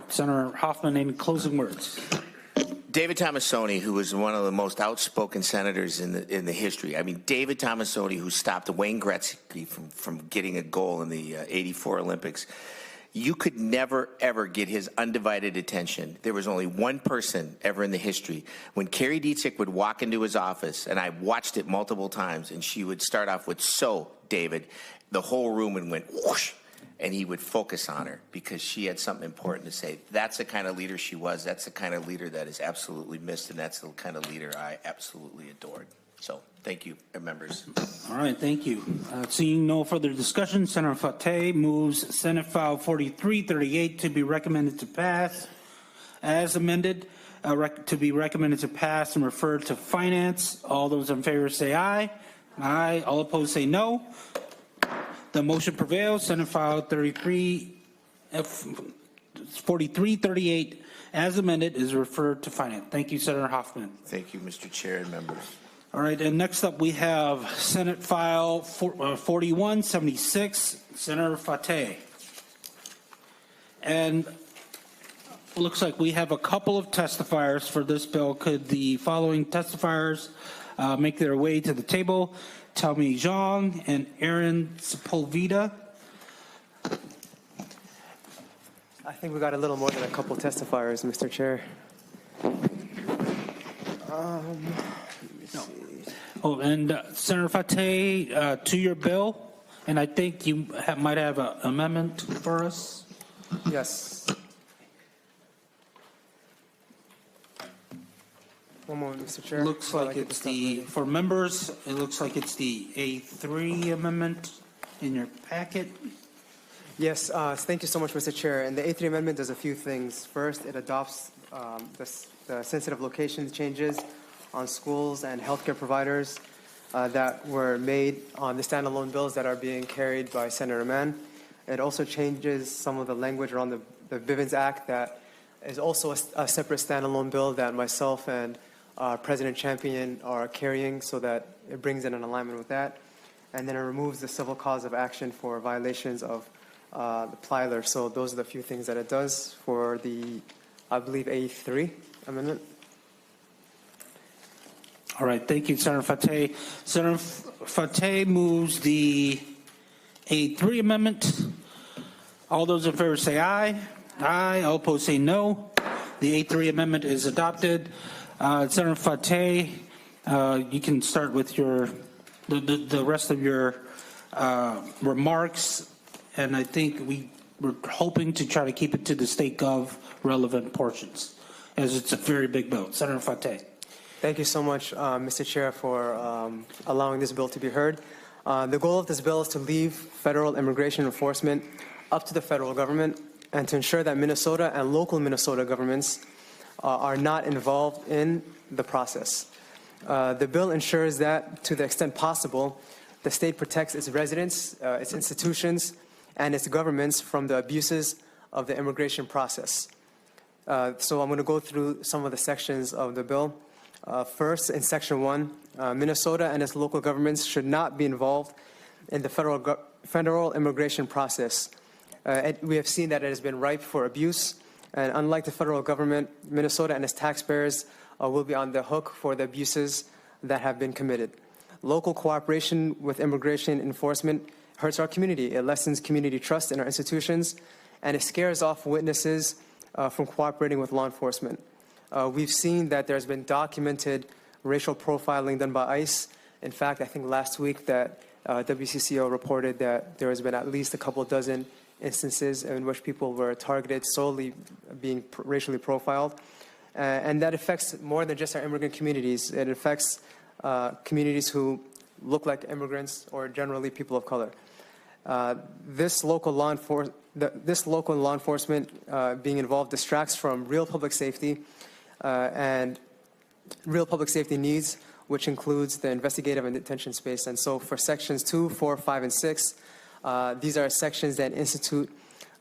Senator Hoffman, any closing words? David Tomassoni, who was one of the most outspoken senators in the history. I mean, David Tomassoni, who stopped Wayne Gretzky from getting a goal in the '84 Olympics. You could never, ever get his undivided attention. There was only one person ever in the history. When Carrie Dietzig would walk into his office, and I watched it multiple times, and she would start off with, "So, David," the whole room would went whoosh. and he would focus on her because she had something important to say. That's the kind of leader she was. That's the kind of leader that is absolutely missed, and that's the kind of leader I absolutely adored. So thank you, members. All right, thank you. Seeing no further discussion, Senator Fateh moves Senate File 4338 to be recommended to pass as amended, to be recommended to pass and referred to Finance. All those in favor say aye. Aye. All opposed say no. The motion prevails. Senate File 4338 as amended is referred to Finance. Thank you, Senator Hoffman. Thank you, Mr. Chair and members. All right, and next up we have Senate File 4176, Senator Fateh. And looks like we have a couple of testifiers for this bill. Could the following testifiers make their way to the table? Talmi Zhang and Aaron Sepulveda. I think we got a little more than a couple testifiers, Mr. Chair. Oh, and Senator Fateh, to your bill, and I think you might have an amendment for us. Yes. One moment, Mr. Chair. Looks like it's for members, it looks like it's the A3 amendment in your packet. Yes, thank you so much, Mr. Chair. And the A3 amendment does a few things. First, it adopts the sensitive locations changes on schools and healthcare providers that were made on the standalone bills that are being carried by Senator Mann. It also changes some of the language around the Bivens Act that is also a separate standalone bill that myself and President Champion are carrying, so that it brings in an alignment with that. And then it removes the civil cause of action for violations of the Plyler. So those are the few things that it does for the, I believe, A3 amendment. All right, thank you, Senator Fateh. Senator Fateh moves the A3 amendment. All those in favor say aye. Aye. All opposed say no. The A3 amendment is adopted. Senator Fateh, you can start with the rest of your remarks, and I think we're hoping to try to keep it to the state gov relevant portions, as it's a very big bill. Senator Fateh. Thank you so much, Mr. Chair, for allowing this bill to be heard. The goal of this bill is to leave federal immigration enforcement up to the federal government and to ensure that Minnesota and local Minnesota governments are not involved in the process. The bill ensures that, to the extent possible, the state protects its residents, its institutions, and its governments from the abuses of the immigration process. So I'm going to go through some of the sections of the bill. First, in Section 1, Minnesota and its local governments should not be involved in the federal immigration process. We have seen that it has been ripe for abuse, and unlike the federal government, Minnesota and its taxpayers will be on the hook for the abuses that have been committed. Local cooperation with immigration enforcement hurts our community. It lessens community trust in our institutions, and it scares off witnesses from cooperating with law enforcement. We've seen that there's been documented racial profiling done by ICE. In fact, I think last week that WCCO reported that there has been at least a couple dozen instances in which people were targeted solely being racially profiled. And that affects more than just our immigrant communities. It affects communities who look like immigrants or generally people of color. This local law enforcement being involved distracts from real public safety and real public safety needs, which includes the investigative and detention space. And so for sections 2, 4, 5, and 6, these are sections that institute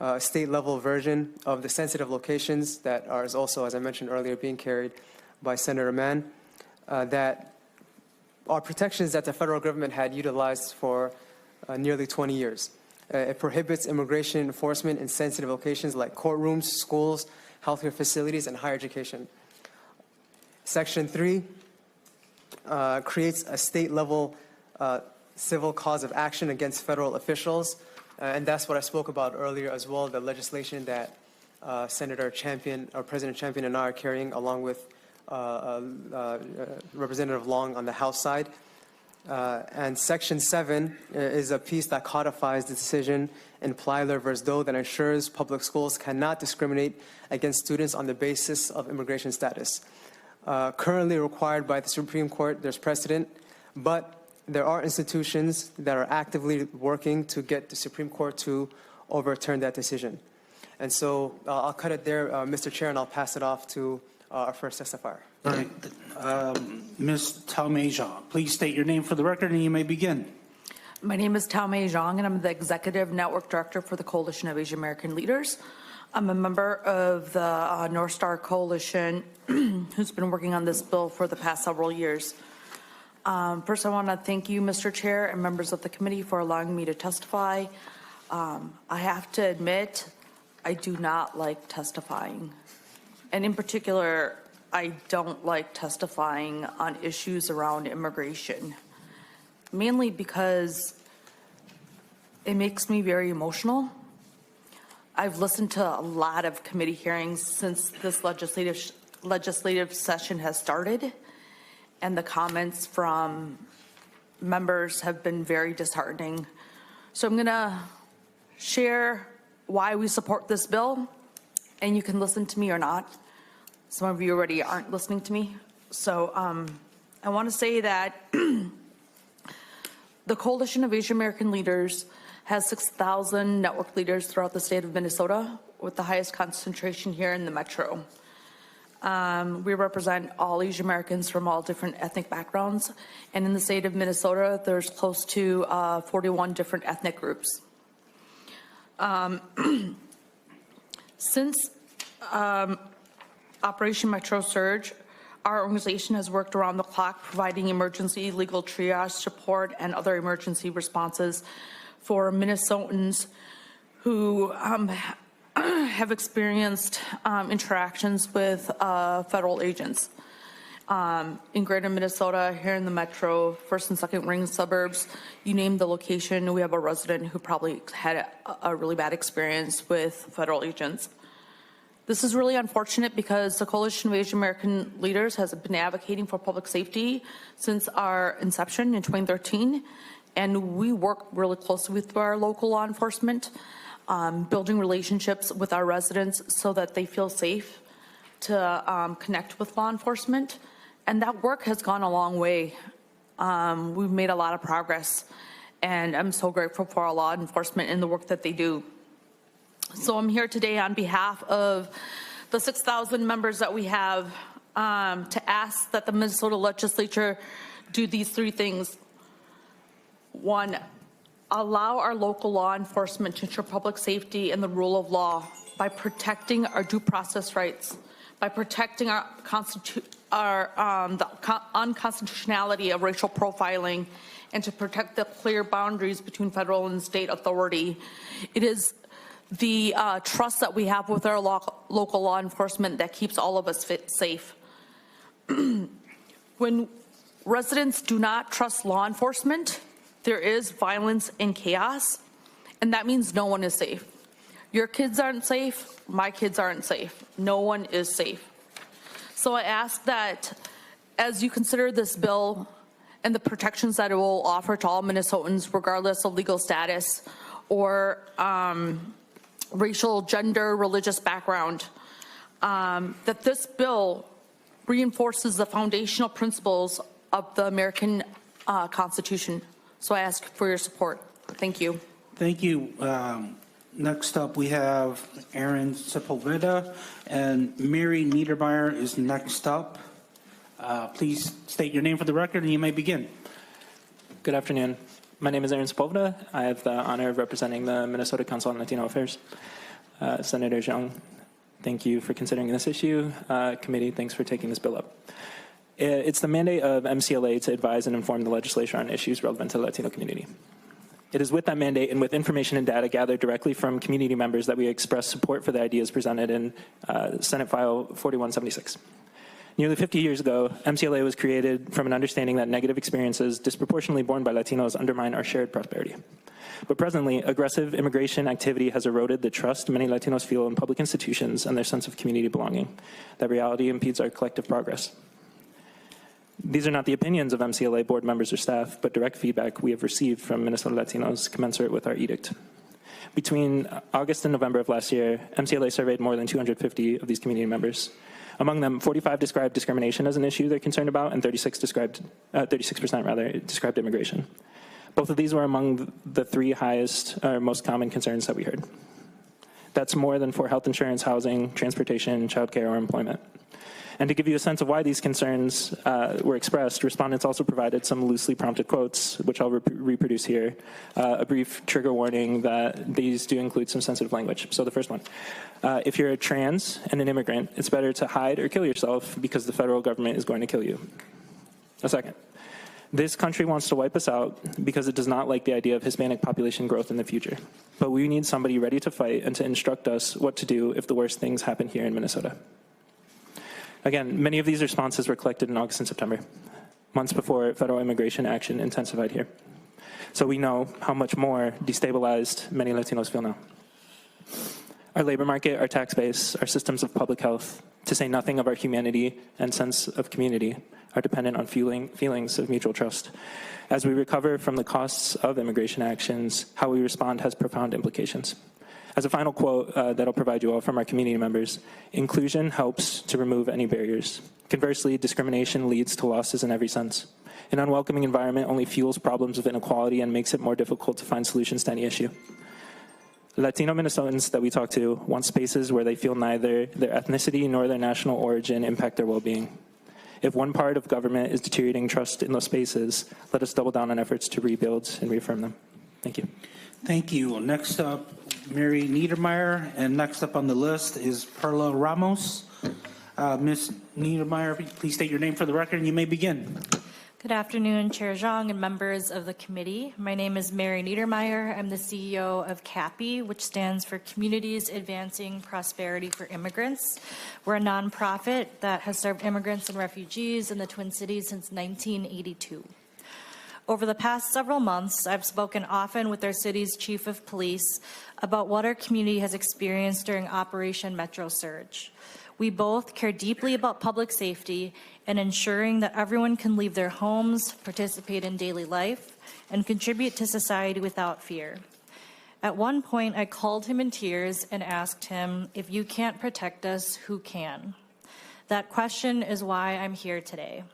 a state-level version of the sensitive locations that are also, as I mentioned earlier, being carried by Senator Mann, that are protections that the federal government had utilized for nearly 20 years. It prohibits immigration enforcement in sensitive locations like courtrooms, schools, healthcare facilities, and higher education. Section 3 creates a state-level civil cause of action against federal officials, and that's what I spoke about earlier as well, the legislation that Senator Champion, or President Champion and I are carrying, along with Representative Long on the House side. And Section 7 is a piece that codifies the decision in Plyler versus Doe that ensures public schools cannot discriminate against students on the basis of immigration status. Currently required by the Supreme Court, there's precedent, but there are institutions that are actively working to get the Supreme Court to overturn that decision. And so I'll cut it there, Mr. Chair, and I'll pass it off to our first testifier. All right, Ms. Talmay Zhang, please state your name for the record and you may begin. My name is Talmay Zhang, and I'm the Executive Network Director for the Coalition of Asian American Leaders. I'm a member of the North Star Coalition who's been working on this bill for the past several years. First, I want to thank you, Mr. Chair, and members of the committee for allowing me to testify. I have to admit, I do not like testifying. And in particular, I don't like testifying on issues around immigration, mainly because it makes me very emotional. I've listened to a lot of committee hearings since this legislative session has started, and the comments from members have been very disheartening. So I'm going to share why we support this bill, and you can listen to me or not. Some of you already aren't listening to me. So I want to say that the Coalition of Asian American Leaders has 6,000 network leaders throughout the state of Minnesota, with the highest concentration here in the metro. We represent all Asian Americans from all different ethnic backgrounds. And in the state of Minnesota, there's close to 41 different ethnic groups. Since Operation Metro Surge, our organization has worked around the clock providing emergency legal triage support and other emergency responses for Minnesotans who have experienced interactions with federal agents. In greater Minnesota, here in the metro, first and second ring suburbs, you name the location, we have a resident who probably had a really bad experience with federal agents. This is really unfortunate because the Coalition of Asian American Leaders has been advocating for public safety since our inception in 2013, and we work really closely with our local law enforcement, building relationships with our residents so that they feel safe to connect with law enforcement. And that work has gone a long way. We've made a lot of progress, and I'm so grateful for our law enforcement and the work that they do. So I'm here today on behalf of the 6,000 members that we have to ask that the Minnesota legislature do these three things. One, allow our local law enforcement to ensure public safety and the rule of law by protecting our due process rights, by protecting the unconstitutionality of racial profiling, and to protect the clear boundaries between federal and state authority. It is the trust that we have with our local law enforcement that keeps all of us safe. When residents do not trust law enforcement, there is violence and chaos, and that means no one is safe. Your kids aren't safe, my kids aren't safe. No one is safe. So I ask that as you consider this bill and the protections that it will offer to all Minnesotans, regardless of legal status or racial, gender, religious background, that this bill reinforces the foundational principles of the American Constitution. So I ask for your support. Thank you. Thank you. Next up, we have Aaron Sepulveda, and Mary Niedermeyer is next up. Please state your name for the record, and you may begin. Good afternoon. My name is Aaron Sepulveda. I have the honor of representing the Minnesota Council on Latino Affairs. Senator Zhang, thank you for considering this issue. Committee, thanks for taking this bill up. It's the mandate of MCLA to advise and inform the legislature on issues relevant to the Latino community. It is with that mandate and with information and data gathered directly from community members that we express support for the ideas presented in Senate File 4176. Nearly 50 years ago, MCLA was created from an understanding that negative experiences disproportionately borne by Latinos undermine our shared prosperity. But presently, aggressive immigration activity has eroded the trust many Latinos feel in public institutions and their sense of community belonging. That reality impedes our collective progress. These are not the opinions of MCLA board members or staff, but direct feedback we have received from Minnesota Latinos commensurate with our edict. Between August and November of last year, MCLA surveyed more than 250 of these community members. Among them, 45 described discrimination as an issue they're concerned about, and 36% described immigration. Both of these were among the three highest or most common concerns that we heard. That's more than for health insurance, housing, transportation, childcare, or employment. And to give you a sense of why these concerns were expressed, respondents also provided some loosely prompted quotes, which I'll reproduce here. A brief trigger warning that these do include some sensitive language. So the first one, if you're a trans and an immigrant, it's better to hide or kill yourself because the federal government is going to kill you. A second, this country wants to wipe us out because it does not like the idea of Hispanic population growth in the future. But we need somebody ready to fight and to instruct us what to do if the worst things happen here in Minnesota. Again, many of these responses were collected in August and September, months before federal immigration action intensified here. So we know how much more destabilized many Latinos feel now. Our labor market, our tax base, our systems of public health, to say nothing of our humanity and sense of community, are dependent on feelings of mutual trust. As we recover from the costs of immigration actions, how we respond has profound implications. As a final quote that I'll provide you all from our community members, inclusion helps to remove any barriers. Conversely, discrimination leads to losses in every sense. An unwelcoming environment only fuels problems of inequality and makes it more difficult to find solutions to any issue. Latino Minnesotans that we talk to want spaces where they feel neither their ethnicity nor their national origin impact their well-being. If one part of government is deteriorating trust in those spaces, let us double down on efforts to rebuild and reaffirm them. Thank you. Thank you. Next up, Mary Niedermeyer, and next up on the list is Perla Ramos. Ms. Niedermeyer, please state your name for the record, and you may begin. Good afternoon, Chair Zhang and members of the committee. My name is Mary Niedermeyer. I'm the CEO of CAPI, which stands for Communities Advancing Prosperity for Immigrants. We're a nonprofit that has served immigrants and refugees in the Twin Cities since 1982. Over the past several months, I've spoken often with our city's chief of police about what our community has experienced during Operation Metro Surge. We both care deeply about public safety and ensuring that everyone can leave their homes, participate in daily life, and contribute to society without fear. At one point, I called him in tears and asked him, if you can't protect us, who can? That question is why I'm here today.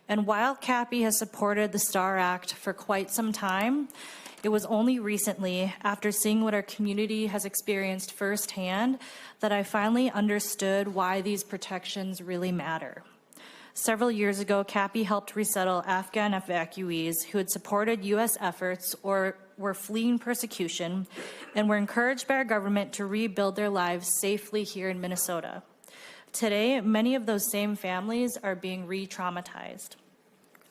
And while CAPI has supported the STAR Act for quite some time, it was only recently, after seeing what our community has experienced firsthand, that I finally understood why these protections really matter. Several years ago, CAPI helped resettle Afghan evacuees who had supported U.S. efforts or were fleeing persecution and were encouraged by our government to rebuild their lives safely here in Minnesota. Today, many of those same families are being re-traumatized.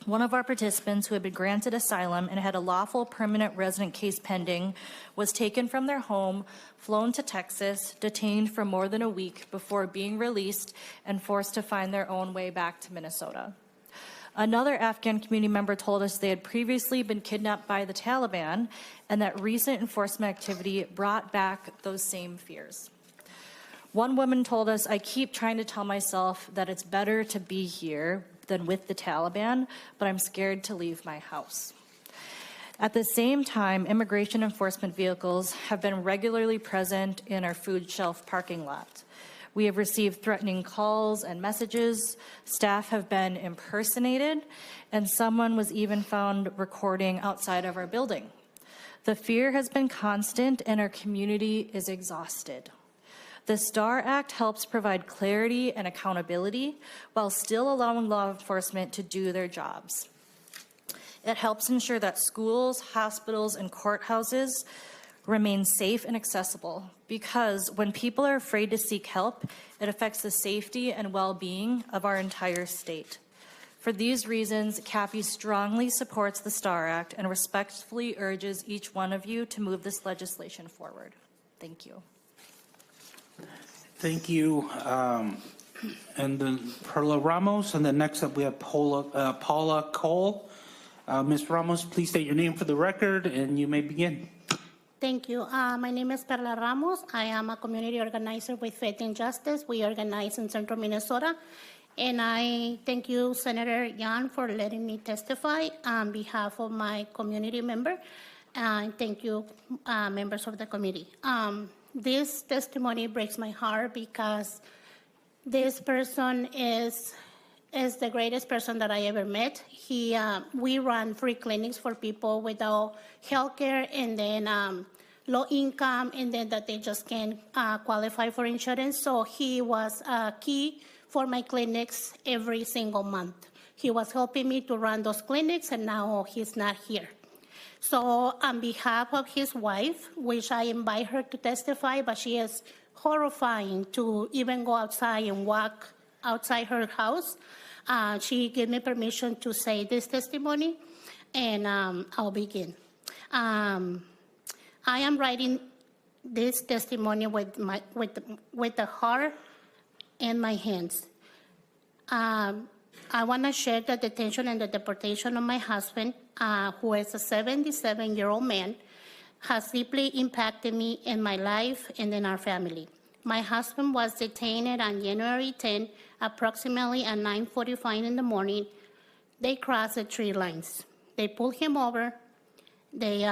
One of our participants who had been granted asylum and had a lawful permanent resident case pending was taken from their home, flown to Texas, detained for more than a week before being released and forced to find their own way back to Minnesota. Another Afghan community member told us they had previously been kidnapped by the Taliban and that recent enforcement activity brought back those same fears. One woman told us, I keep trying to tell myself that it's better to be here than with the Taliban, but I'm scared to leave my house. At the same time, immigration enforcement vehicles have been regularly present in our food shelf parking lot. We have received threatening calls and messages, staff have been impersonated, and someone was even found recording outside of our building. The fear has been constant and our community is exhausted. The STAR Act helps provide clarity and accountability while still allowing law enforcement to do their jobs. It helps ensure that schools, hospitals, and courthouses remain safe and accessible because when people are afraid to seek help, it affects the safety and well-being of our entire state. For these reasons, CAPI strongly supports the STAR Act and respectfully urges each one of you to move this legislation forward. Thank you. Thank you. And then Perla Ramos, and then next up we have Paula Cole. Ms. Ramos, please state your name for the record, and you may begin. Thank you. My name is Perla Ramos. I am a community organizer with Faith and Justice. We organize in Central Minnesota. And I thank you, Senator Yan, for letting me testify on behalf of my community member. And thank you, members of the committee. This testimony breaks my heart because this person is the greatest person that I ever met. We run free clinics for people without health care and then low income, and then that they just can't qualify for insurance. So he was key for my clinics every single month. He was helping me to run those clinics, and now he's not here. So on behalf of his wife, which I invite her to testify, but she is horrifying to even go outside and walk outside her house, she gave me permission to say this testimony, and I'll begin. I am writing this testimony with the heart and my hands. I want to share the detention and the deportation of my husband, who is a 77-year-old man, has deeply impacted me in my life and in our family. My husband was detained on January 10, approximately at 9:45 in the morning. They crossed the tree lines. They pulled him over. They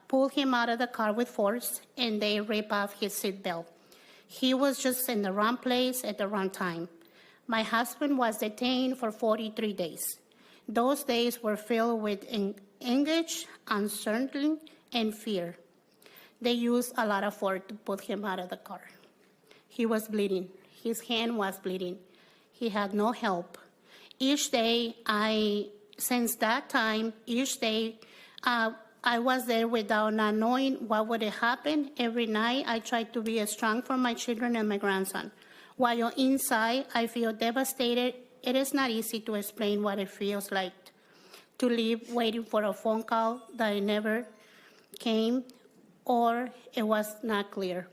pulled him out of the car with force, and they ripped off his seatbelt. He was just in the wrong place at the wrong time. My husband was detained for 43 days. Those days were filled with anguish, uncertainty, and fear. They used a lot of force to put him out of the car. He was bleeding. His hand was bleeding. He had no help. Each day, since that time, each day, I was there without not knowing what would happen. Every night, I tried to be strong for my children and my grandson. While inside, I feel devastated. It is not easy to explain what it feels like to live waiting for a phone call that never came, or it was not clear.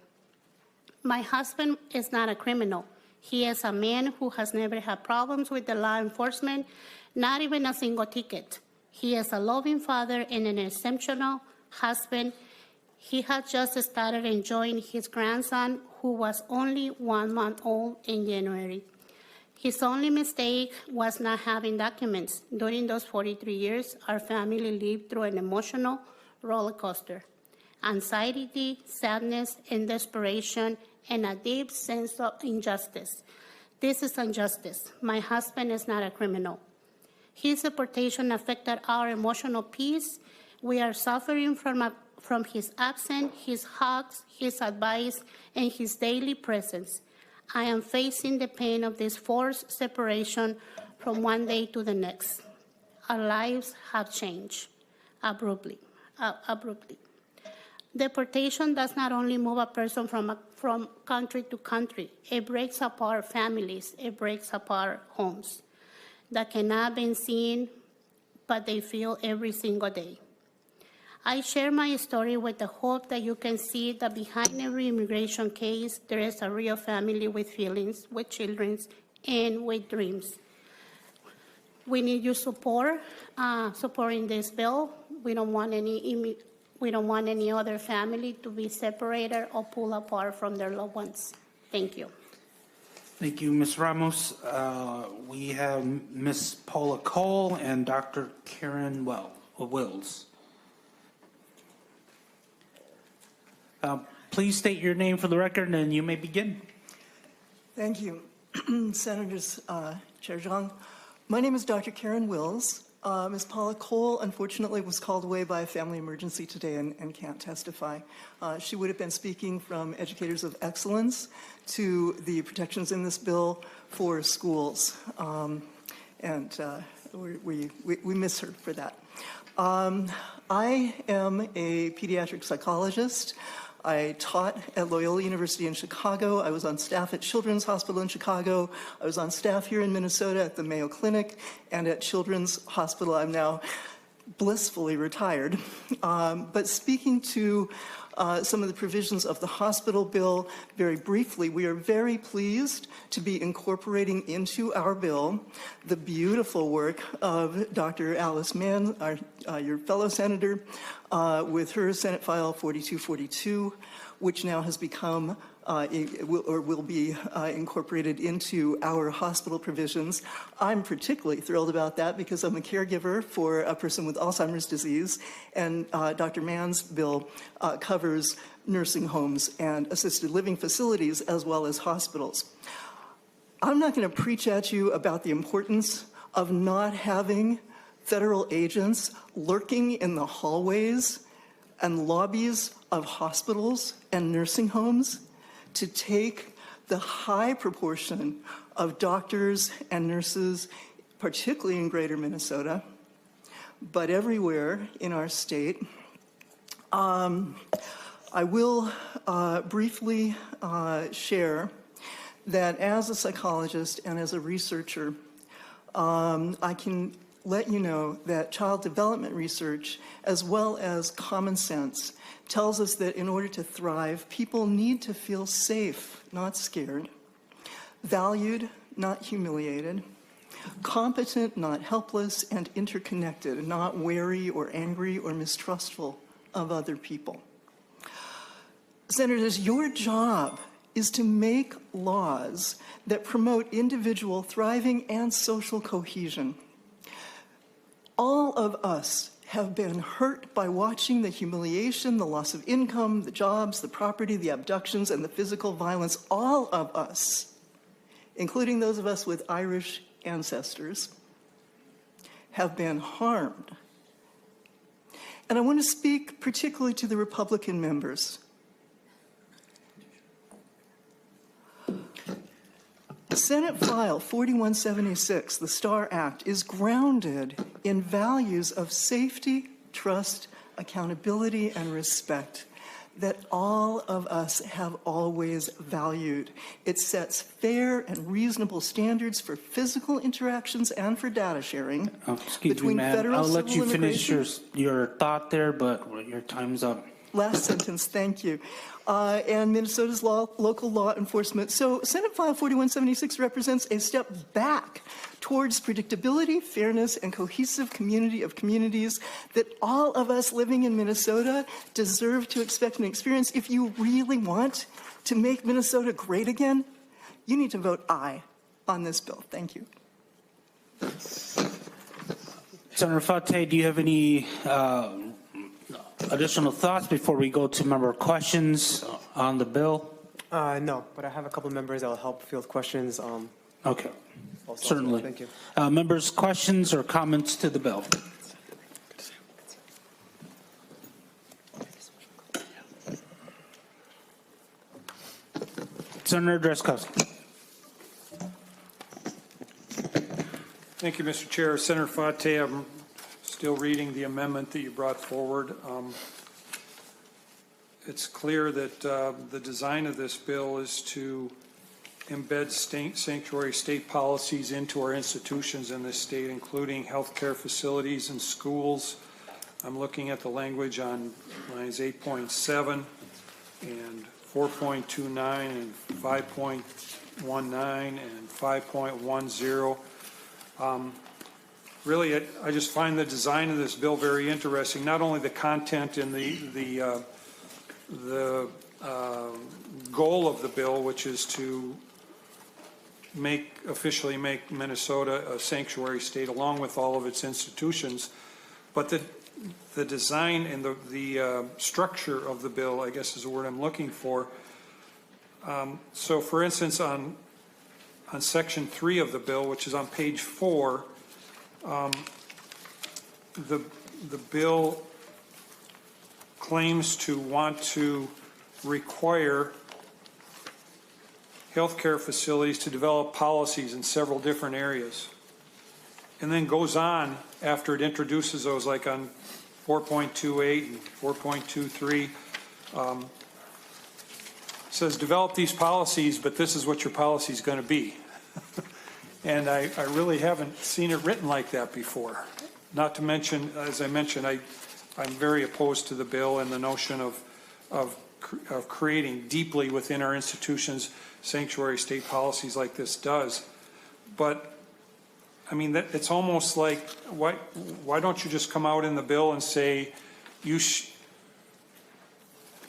My husband is not a criminal. He is a man who has never had problems with the law enforcement, not even a single ticket. He is a loving father and an exceptional husband. He had just started enjoying his grandson, who was only 1 month old in January. His only mistake was not having documents. During those 43 years, our family lived through an emotional roller coaster. Anxiety, sadness, and desperation, and a deep sense of injustice. This is injustice. My husband is not a criminal. His deportation affected our emotional peace. We are suffering from his absence, his hugs, his advice, and his daily presence. I am facing the pain of this forced separation from one day to the next. Our lives have changed abruptly. Deportation does not only move a person from country to country. It breaks apart families. It breaks apart homes that cannot be seen, but they feel every single day. I share my story with the hope that you can see that behind every immigration case, there is a real family with feelings, with children, and with dreams. We need your support, supporting this bill. We don't want any other family to be separated or pulled apart from their loved ones. Thank you. Thank you, Ms. Ramos. We have Ms. Paula Cole and Dr. Karen Wills. Please state your name for the record, and you may begin. Thank you, Senators, Chair Zhang. My name is Dr. Karen Wills. Ms. Paula Cole, unfortunately, was called away by a family emergency today and can't testify. She would have been speaking from Educators of Excellence to the protections in this bill for schools, and we miss her for that. I am a pediatric psychologist. I taught at Loyola University in Chicago. I was on staff at Children's Hospital in Chicago. I was on staff here in Minnesota at the Mayo Clinic and at Children's Hospital. I'm now blissfully retired. But speaking to some of the provisions of the hospital bill very briefly, we are very pleased to be incorporating into our bill the beautiful work of Dr. Alice Mann, your fellow senator, with her Senate File 4242, which now has become will be incorporated into our hospital provisions. I'm particularly thrilled about that because I'm a caregiver for a person with Alzheimer's disease, and Dr. Mann's bill covers nursing homes and assisted living facilities as well as hospitals. I'm not going to preach at you about the importance of not having federal agents lurking in the hallways and lobbies of hospitals and nursing homes to take the high proportion of doctors and nurses, particularly in greater Minnesota, but everywhere in our state. I will briefly share that as a psychologist and as a researcher, I can let you know that child development research, as well as common sense, tells us that in order to thrive, people need to feel safe, not scared, valued, not humiliated, competent, not helpless, and interconnected, not wary or angry or mistrustful of other people. Senators, your job is to make laws that promote individual thriving and social cohesion. All of us have been hurt by watching the humiliation, the loss of income, the jobs, the property, the abductions, and the physical violence. All of us, including those of us with Irish ancestors, have been harmed. And I want to speak particularly to the Republican members. Senate File 4176, the STAR Act, is grounded in values of safety, trust, accountability, and respect that all of us have always valued. It sets fair and reasonable standards for physical interactions and for data sharing between federal I'll let civil you finish immigration. your thought there, but your time's up. Last sentence, thank you. And Minnesota's local law enforcement. So Senate File 4176 represents a step back towards predictability, fairness, and cohesive community of communities that all of us living in Minnesota deserve to expect and experience. If you really want to make Minnesota great again, you need to vote aye on this bill. Thank you. Senator Fate, do you have any additional thoughts before we go to member questions on the bill? No, but I have a couple of members that will help field questions. Okay, also. certainly. Thank you. Members, questions or comments to the bill? Senator Drazkowski. Thank you, Mr. Chair. Senator Fate, I'm still reading the amendment that you brought forward. It's clear that the design of this bill is to embed sanctuary state policies into our institutions in this state, including healthcare facilities and schools. I'm looking at the language on lines 8.7 and 4.29 and 5.19 and 5.10. Really, I just find the design of this bill very interesting. Not only the content and the goal of the bill, which is to officially make Minnesota a sanctuary state along with all of its institutions, but the design and the structure of the bill, I guess is the word I'm looking for. So, for instance, on Section 3 of the bill, which is on page 4, the bill claims to want to require healthcare facilities to develop policies in several different areas, and then goes on after it introduces those, like on 4.28 and 4.23, says develop these policies, but this is what your policy is going to be. And I really haven't seen it written like that before. Not to mention, as I mentioned, I'm very opposed to the bill and the notion of creating deeply within our institutions sanctuary state policies like this does. But I mean, it's almost like, why don't you just come out in the bill and say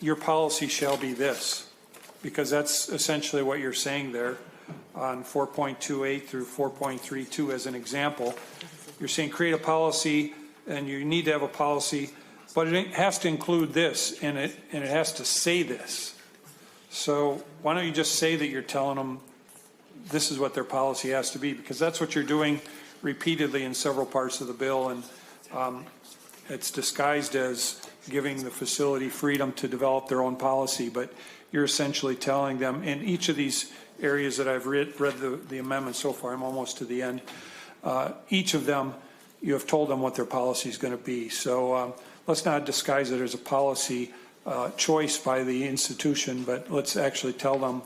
your policy shall be this? because that's essentially what you're saying there on 4.28 through 4.32 as an example. You're saying create a policy, and you need to have a policy, but it has to include this, and it has to say this. So why don't you just say that you're telling them this is what their policy has to be, because that's what you're doing repeatedly in several parts of the bill, and it's disguised as giving the facility freedom to develop their own policy, but you're essentially telling them in each of these areas that I've read the amendment so far, I'm almost to the end, each of them, you have told them what their policy is going to be. So let's not disguise it as a policy choice by the institution, but let's actually tell them,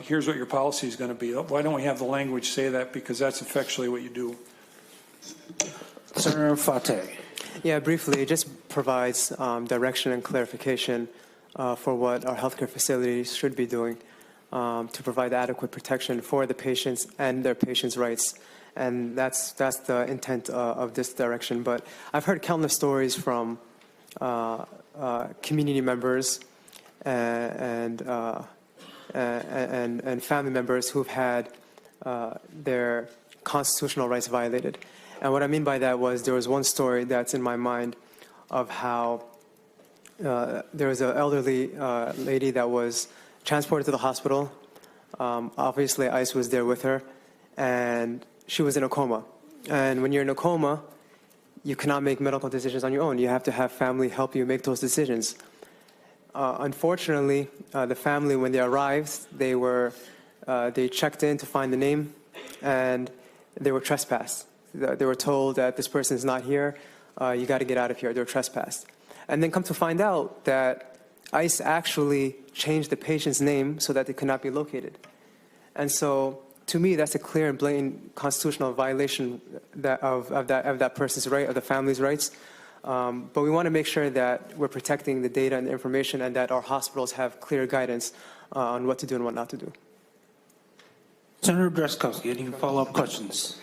here's what your policy is going to be. Why don't we have the language say that? Because that's effectually what you do. Senator Fateh. Yeah, briefly, it just provides direction and clarification for what our healthcare facilities should be doing to provide adequate protection for the patients and their patients' rights. And that's the intent of this direction. But I've heard countless stories from community members and family members who've had their constitutional rights violated. And what I mean by that was there was one story that's in my mind of how there was an elderly lady that was transported to the hospital. Obviously, ICE was there with her, and she was in a coma. And when you're in a coma, you cannot make medical decisions on your own. You have to have family help you make those decisions. Unfortunately, the family, when they arrived, they checked in to find the name, and they were trespassed. They were told that this person is not here. You got to get out of here. They were trespassed. And then come to find out that ICE actually changed the patient's name so that they could not be located. And so, to me, that's a clear and blatant constitutional violation of that person's right, of the family's rights. But we want to make sure that we're protecting the data and the information, and that our hospitals have clear guidance on what to do and what not to do. Senator Drazkowski, any follow-up questions?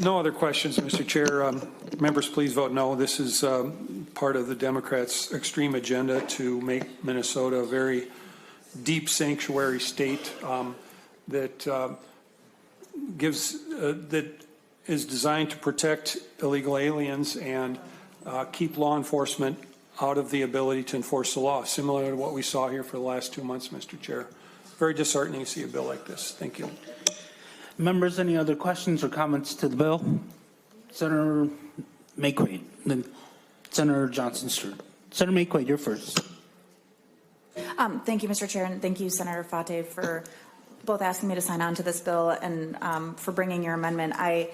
No other questions, Mr. Chair. Members, please vote no. This is part of the Democrats' extreme agenda to make Minnesota a very deep sanctuary state that is designed to protect illegal aliens and keep law enforcement out of the ability to enforce the law, similar to what we saw here for the last 2 months, Mr. Chair. Very disheartening to see a bill like this. Thank you. Members, any other questions or comments to the bill? Senator McQuaid, then Senator Johnson-Stewart. Senator McQuaid, you're first. Thank you, Mr. Chair, and thank you, Senator Fateh, for both asking me to sign on to this bill and for bringing your amendment. I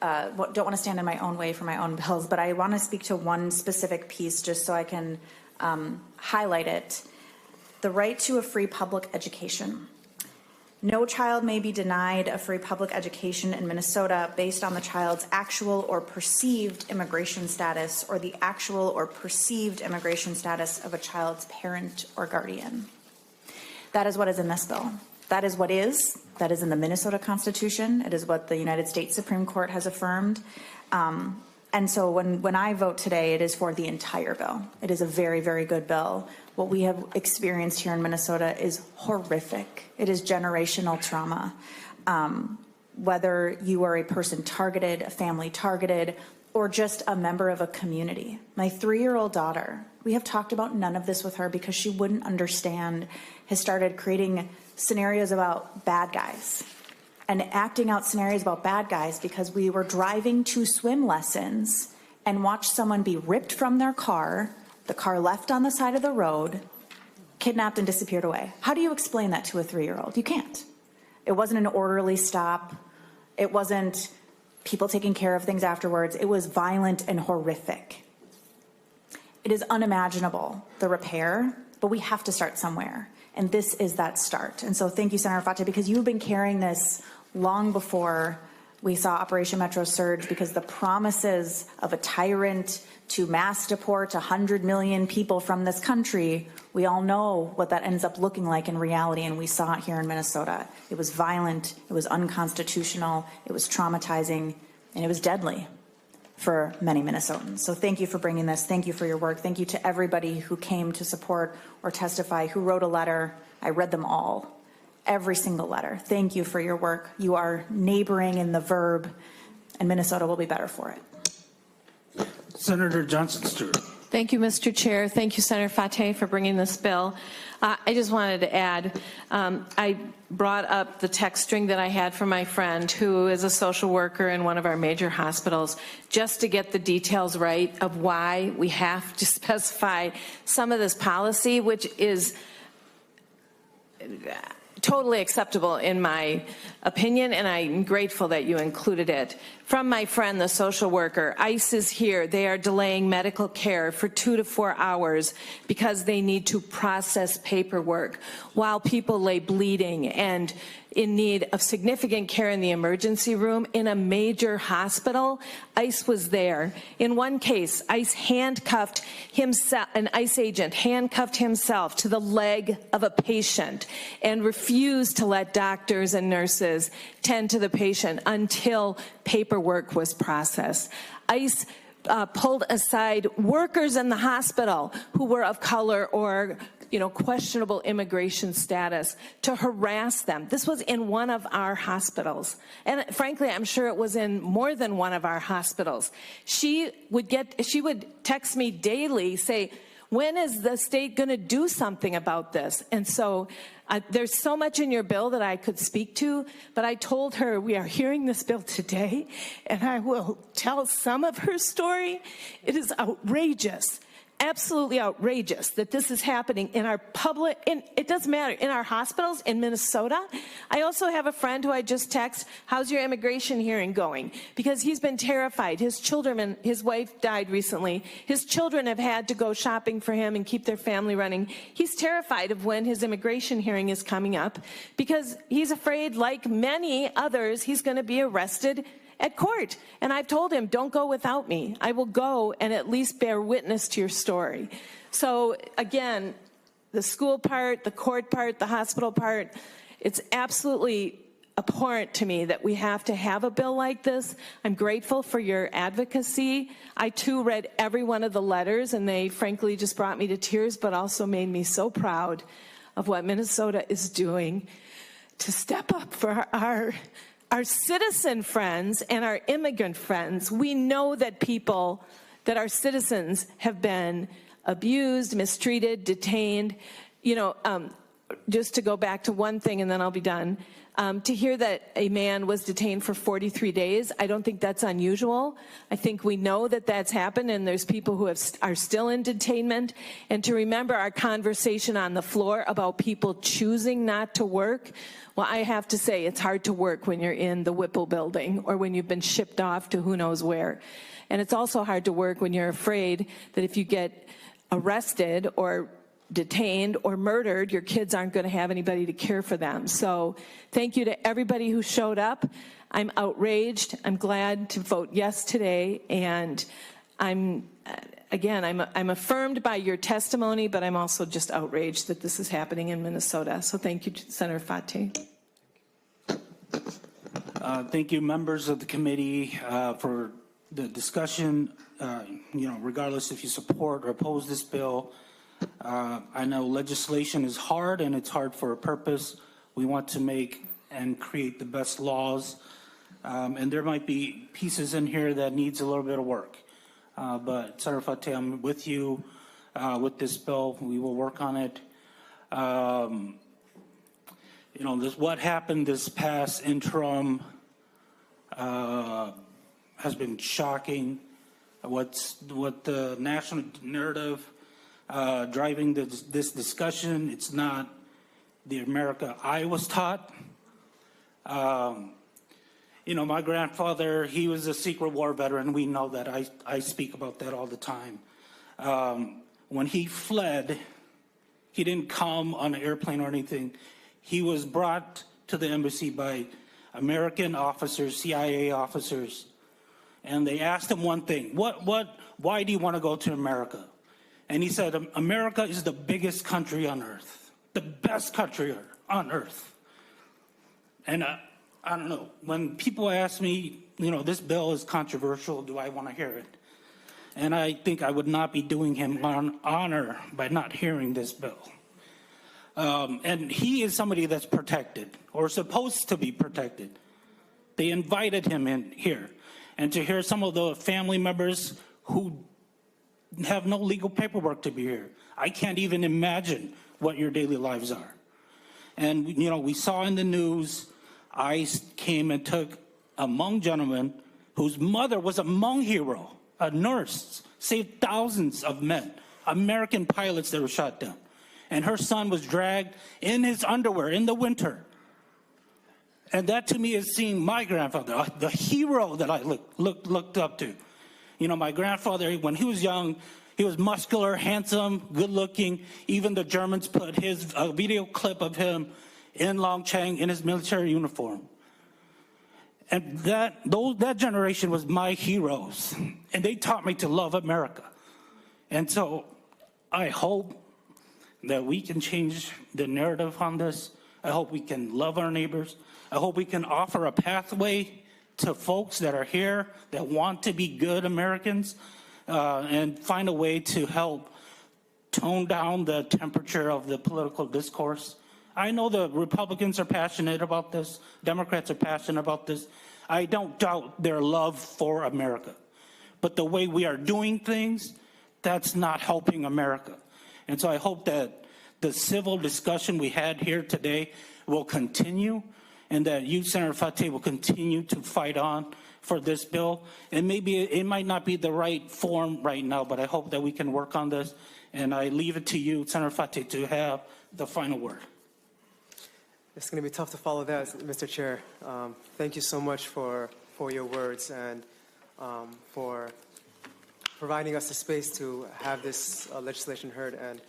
don't want to stand in my own way for my own bills, but I want to speak to one specific piece just so I can highlight it. The right to a free public education. No child may be denied a free public education in Minnesota based on the child's actual or perceived immigration status or the actual or perceived immigration status of a child's parent or guardian. That is what is in this bill. That is what is. That is in the Minnesota Constitution. It is what the United States Supreme Court has affirmed. And so when I vote today, it is for the entire bill. It is a very, very good bill. What we have experienced here in Minnesota is horrific. It is generational trauma. Whether you are a person targeted, a family targeted, or just a member of a community. My 3-year-old daughter, we have talked about none of this with her because she wouldn't understand, has started creating scenarios about bad guys and acting out scenarios about bad guys because we were driving to swim lessons and watched someone be ripped from their car, the car left on the side of the road, kidnapped and disappeared away. How do you explain that to a 3-year-old? You can't. It wasn't an orderly stop. It wasn't people taking care of things afterwards. It was violent and horrific. It is unimaginable, the repair, but we have to start somewhere. And this is that start. And so thank you, Senator Fateh, because you've been carrying this long before we saw Operation Metro surge, because the promises of a tyrant to mass deport 100 million people from this country, we all know what that ends up looking like in reality, and we saw it here in Minnesota. It was violent, it was unconstitutional, it was traumatizing, and it was deadly. for many Minnesotans. So thank you for bringing this. Thank you for your work. Thank you to everybody who came to support or testify, who wrote a letter. I read them all, every single letter. Thank you for your work. You are neighboring in the verb, and Minnesota will be better for it. Senator Johnson-Stewart. Thank you, Mr. Chair. Thank you, Senator Fateh, for bringing this bill. I just wanted to add, I brought up the text string that I had from my friend who is a social worker in one of our major hospitals, just to get the details right of why we have to specify some of this policy, which is totally acceptable in my opinion, and I'm grateful that you included it. From my friend, the social worker, ICE is here. They are delaying medical care for 2 to 4 hours because they need to process paperwork while people lay bleeding and in need of significant care in the emergency room in a major hospital. ICE was there. In one case, ICE handcuffed himself, an ICE agent handcuffed himself to the leg of a patient and refused to let doctors and nurses tend to the patient until paperwork was processed. ICE pulled aside workers in the hospital who were of color or questionable immigration status to harass them. This was in one of our hospitals. And frankly, I'm sure it was in more than one of our hospitals. She would text me daily, say, when is the state going to do something about this? And so there's so much in your bill that I could speak to, but I told her we are hearing this bill today, and I will tell some of her story. It is outrageous. Absolutely outrageous that this is happening in our public, it doesn't matter, in our hospitals in Minnesota. I also have a friend who I just texted, how's your immigration hearing going? Because he's been terrified. His children, and his wife died recently. His children have had to go shopping for him and keep their family running. He's terrified of when his immigration hearing is coming up because he's afraid, like many others, he's going to be arrested at court. And I've told him, don't go without me. I will go and at least bear witness to your story. So again, the school part, the court part, the hospital part, it's absolutely abhorrent to me that we have to have a bill like this. I'm grateful for your advocacy. I too read every one of the letters, and they frankly just brought me to tears, but also made me so proud of what Minnesota is doing to step up for our citizen friends and our immigrant friends. We know that our citizens have been abused, mistreated, detained. Just to go back to one thing and then I'll be done. To hear that a man was detained for 43 days, I don't think that's unusual. I think we know that that's happened, and there's people who are still in detainment. And to remember our conversation on the floor about people choosing not to work, well, I have to say it's hard to work when you're in the Whipple building or when you've been shipped off to who knows where. And it's also hard to work when you're afraid that if you get arrested or detained or murdered, your kids aren't going to have anybody to care for them. So thank you to everybody who showed up. I'm outraged. I'm glad to vote yes today. And I'm affirmed by your testimony, but I'm also just outraged that this is happening in Minnesota. So thank you, Senator Fateh. Thank you, members of the committee, for the discussion. Regardless if you support or oppose this bill, I know legislation is hard, and it's hard for a purpose. We want to make and create the best laws, and there might be pieces in here that needs a little bit of work. But Senator Fateh, I'm with you with this bill. We will work on it. What happened this past interim has been shocking. What the national narrative driving this discussion, it's not the America I was taught. My grandfather, he was a Secret War veteran. We know that. I speak about that all the time. When he fled, he didn't come on an airplane or anything. He was brought to the embassy by American officers, CIA officers, and they asked him one thing: why do you want to go to America? And he said, America is the biggest country on earth, the best country on earth. And I don't know. When people ask me, this bill is controversial, do I want to hear it? And I think I would not be doing him honor by not hearing this bill. And he is somebody that's protected or supposed to be protected. They invited him in here. And to hear some of the family members who have no legal paperwork to be here, I can't even imagine what your daily lives are. And, we saw in the news, ICE came and took a Hmong gentleman whose mother was a Hmong hero, a nurse, saved thousands of men, American pilots that were shot down. And her son was dragged in his underwear in the winter. And that to me is seeing my grandfather, the hero that I looked up to. My grandfather, when he was young, he was muscular, handsome, good looking. Even the Germans put his video clip of him in Longchang in his military uniform. And that generation was my heroes. And they taught me to love America. And so I hope that we can change the narrative on this. I hope we can love our neighbors. I hope we can offer a pathway to folks that are here that want to be good Americans and find a way to help tone down the temperature of the political discourse. I know the Republicans are passionate about this. Democrats are passionate about this. I don't doubt their love for America. But the way we are doing things, that's not helping America. And so I hope that the civil discussion we had here today will continue, and that you, Senator Fateh, will continue to fight on for this bill. And maybe it might not be the right form right now, but I hope that we can work on this. And I leave it to you, Senator Fateh, to have the final word. It's going to be tough to follow that, Mr. Chair. Thank you so much for your words and for providing us the space to have this legislation heard. And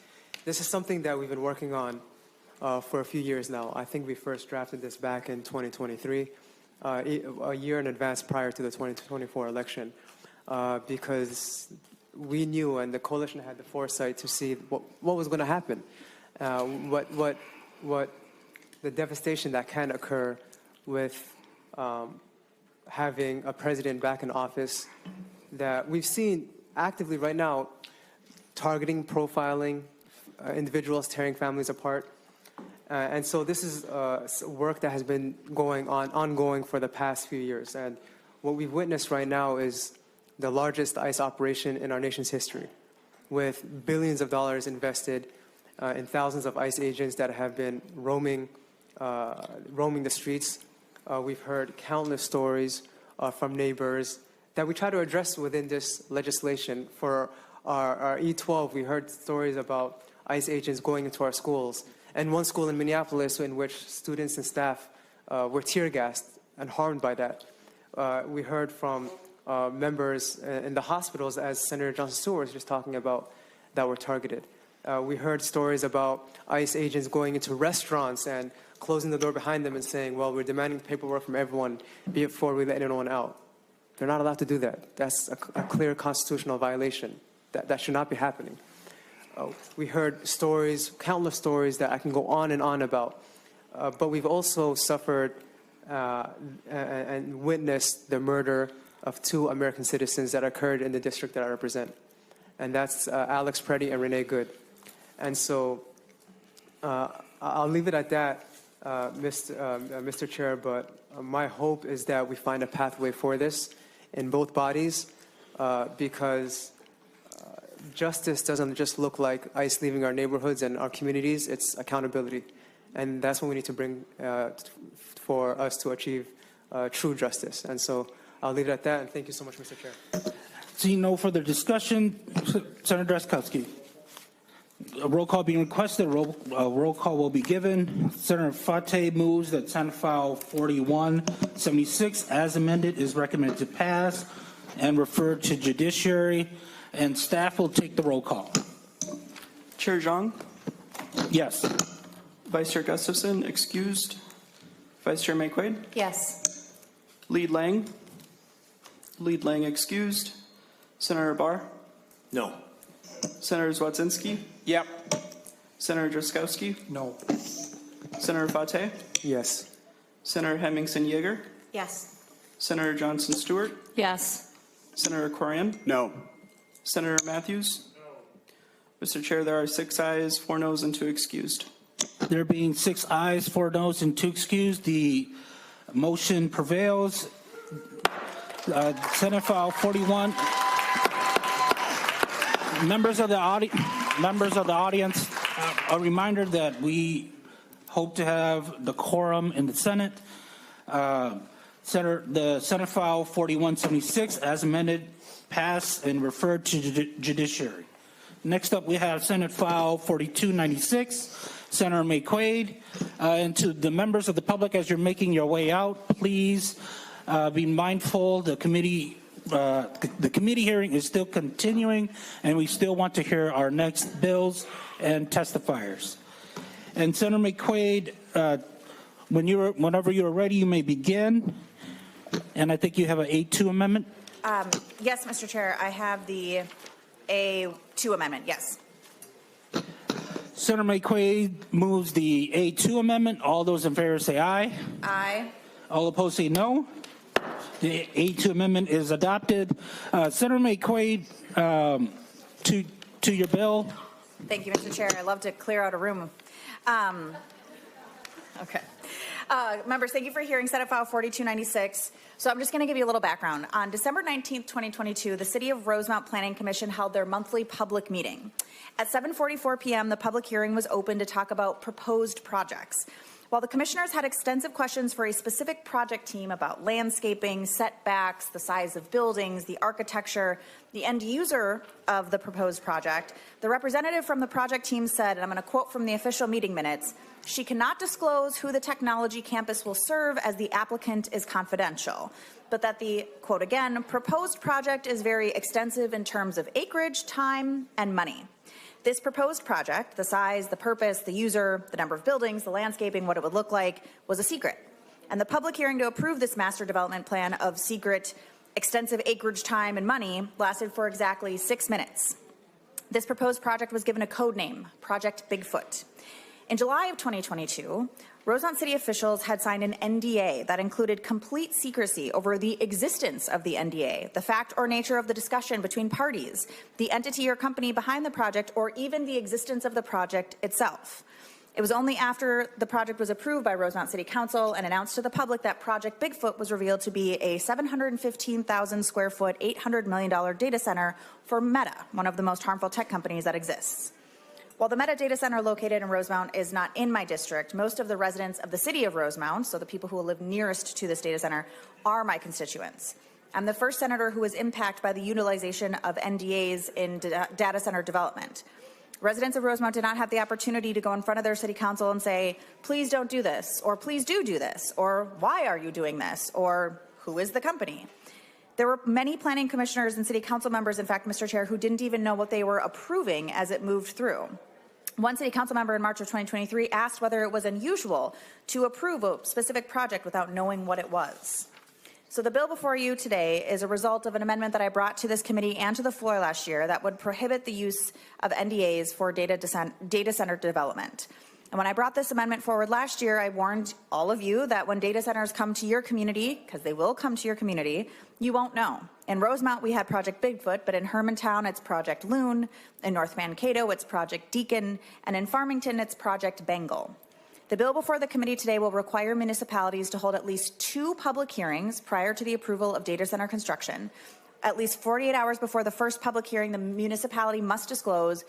this is something that we've been working on for a few years now. I think we first drafted this back in 2023, a year in advance prior to the 2024 election, because we knew, and the coalition had the foresight to see what was going to happen, what the devastation that can occur with having a president back in office that we've seen actively right now targeting, profiling individuals, tearing families apart. And so this is work that has been ongoing for the past few years. And what we've witnessed right now is the largest ICE operation in our nation's history, with billions of dollars invested in thousands of ICE agents that have been roaming the streets. We've heard countless stories from neighbors that we try to address within this legislation. For our E12, we heard stories about ICE agents going into our schools. And one school in Minneapolis in which students and staff were tear gassed and harmed by that. We heard from members in the hospitals, as Senator Johnson-Stewart was just talking about, that were targeted. We heard stories about ICE agents going into restaurants and closing the door behind them and saying, well, we're demanding paperwork from everyone before we let anyone out. They're not allowed to do that. That's a clear constitutional violation. That should not be happening. We heard stories, countless stories that I can go on and on about. But we've also suffered and witnessed the murder of 2 American citizens that occurred in the district that I represent. And that's Alex Preddy and Renee Good. And so I'll leave it at that, Mr. Chair, but my hope is that we find a pathway for this in both bodies, because justice doesn't just look like ICE leaving our neighborhoods and our communities, it's accountability. And that's what we need to bring for us to achieve true justice. And so I'll leave it at that, and thank you so much, Mr. Chair. Seeing no further discussion, Senator Drazkowski. A roll call being requested. Roll call will be given. Senator Fateh moves that Senate File 4176, as amended, is recommended to pass and referred to judiciary, and staff will take the roll call. Chair Zhang? Yes. Vice Chair Gustafson, excused. Vice Chair McQuaid? Yes. Lead Lang? Lead Lang excused. Senator Barr? No. Senator Zwadzinski? Yep. Senator Drazkowski? No. Senator Fateh? Yes. Senator Hemmingson Yeager, Yes. Senator Johnson Stewart, Yes. Senator Corian, No. Senator Matthews. Mr. Chair, there are 6 ayes, 4 noes, and 2 excused. There being 6 ayes, 4 noes, and 2 excused, the motion prevails. Senate File 41. Members of the audience, a reminder that we hope to have the quorum in the Senate. The Senate File 4176, as amended, passed and referred to judiciary. Next up, we have Senate File 4296. Senator McQuaid, and to the members of the public, as you're making your way out, please be mindful. The committee hearing is still continuing, and we still want to hear our next bills and testifiers. And Senator McQuaid, whenever you are ready, you may begin. And I think you have an A2 amendment. Yes, Mr. Chair, I have the A2 amendment. Yes. Senator McQuaid moves the A2 amendment. All those in favor say aye. Aye. All opposed say no. The A2 amendment is adopted. Senator McQuaid, to your bill. Thank you, Mr. Chair. I love to clear out a room. Okay. Members, thank you for hearing Senate File 4296. So I'm just going to give you a little background. On December 19th, 2022, the City of Rosemount Planning Commission held their monthly public meeting. At 7:44 p.m., the public hearing was open to talk about proposed projects. While the commissioners had extensive questions for a specific project team about landscaping, setbacks, the size of buildings, the architecture, the end user of the proposed project, the representative from the project team said, and I'm going to quote from the official meeting minutes, "She cannot disclose who the technology campus will serve as the applicant is confidential, but that the, quote again, proposed project is very extensive in terms of acreage, time, and money. This proposed project, the size, the purpose, the user, the number of buildings, the landscaping, what it would look like, was a secret. And the public hearing to approve this master development plan of secret, extensive acreage, time, and money lasted for exactly 6 minutes. This proposed project was given a code name, Project Bigfoot. In July of 2022, Rosemount City officials had signed an NDA that included complete secrecy over the existence of the NDA, the fact or nature of the discussion between parties, the entity or company behind the project, or even the existence of the project itself. It was only after the project was approved by Rosemount City Council and announced to the public that Project Bigfoot was revealed to be a 715,000 square foot, $800 million data center for Meta, one of the most harmful tech companies that exists. While the Meta data center located in Rosemount is not in my district, most of the residents of the city of Rosemount, so the people who live nearest to this data center, are my constituents. I'm the first senator who was impacted by the utilization of NDAs in data center development. Residents of Rosemount did not have the opportunity to go in front of their city council and say, please don't do this, or please do this, or why are you doing this, or who is the company? There were many planning commissioners and city council members, in fact, Mr. Chair, who didn't even know what they were approving as it moved through. One city council member in March of 2023 asked whether it was unusual to approve a specific project without knowing what it was. So the bill before you today is a result of an amendment that I brought to this committee and to the floor last year that would prohibit the use of NDAs for data center development. And when I brought this amendment forward last year, I warned all of you that when data centers come to your community, because they will come to your community, you won't know. In Rosemount, we had Project Bigfoot, but in Hermantown, it's Project Loon. In North Mankato, it's Project Deacon. And in Farmington, it's Project Bengal. The bill before the committee today will require municipalities to hold at least 2 public hearings prior to the approval of data center construction. At least 48 hours before the first public hearing, the municipality must disclose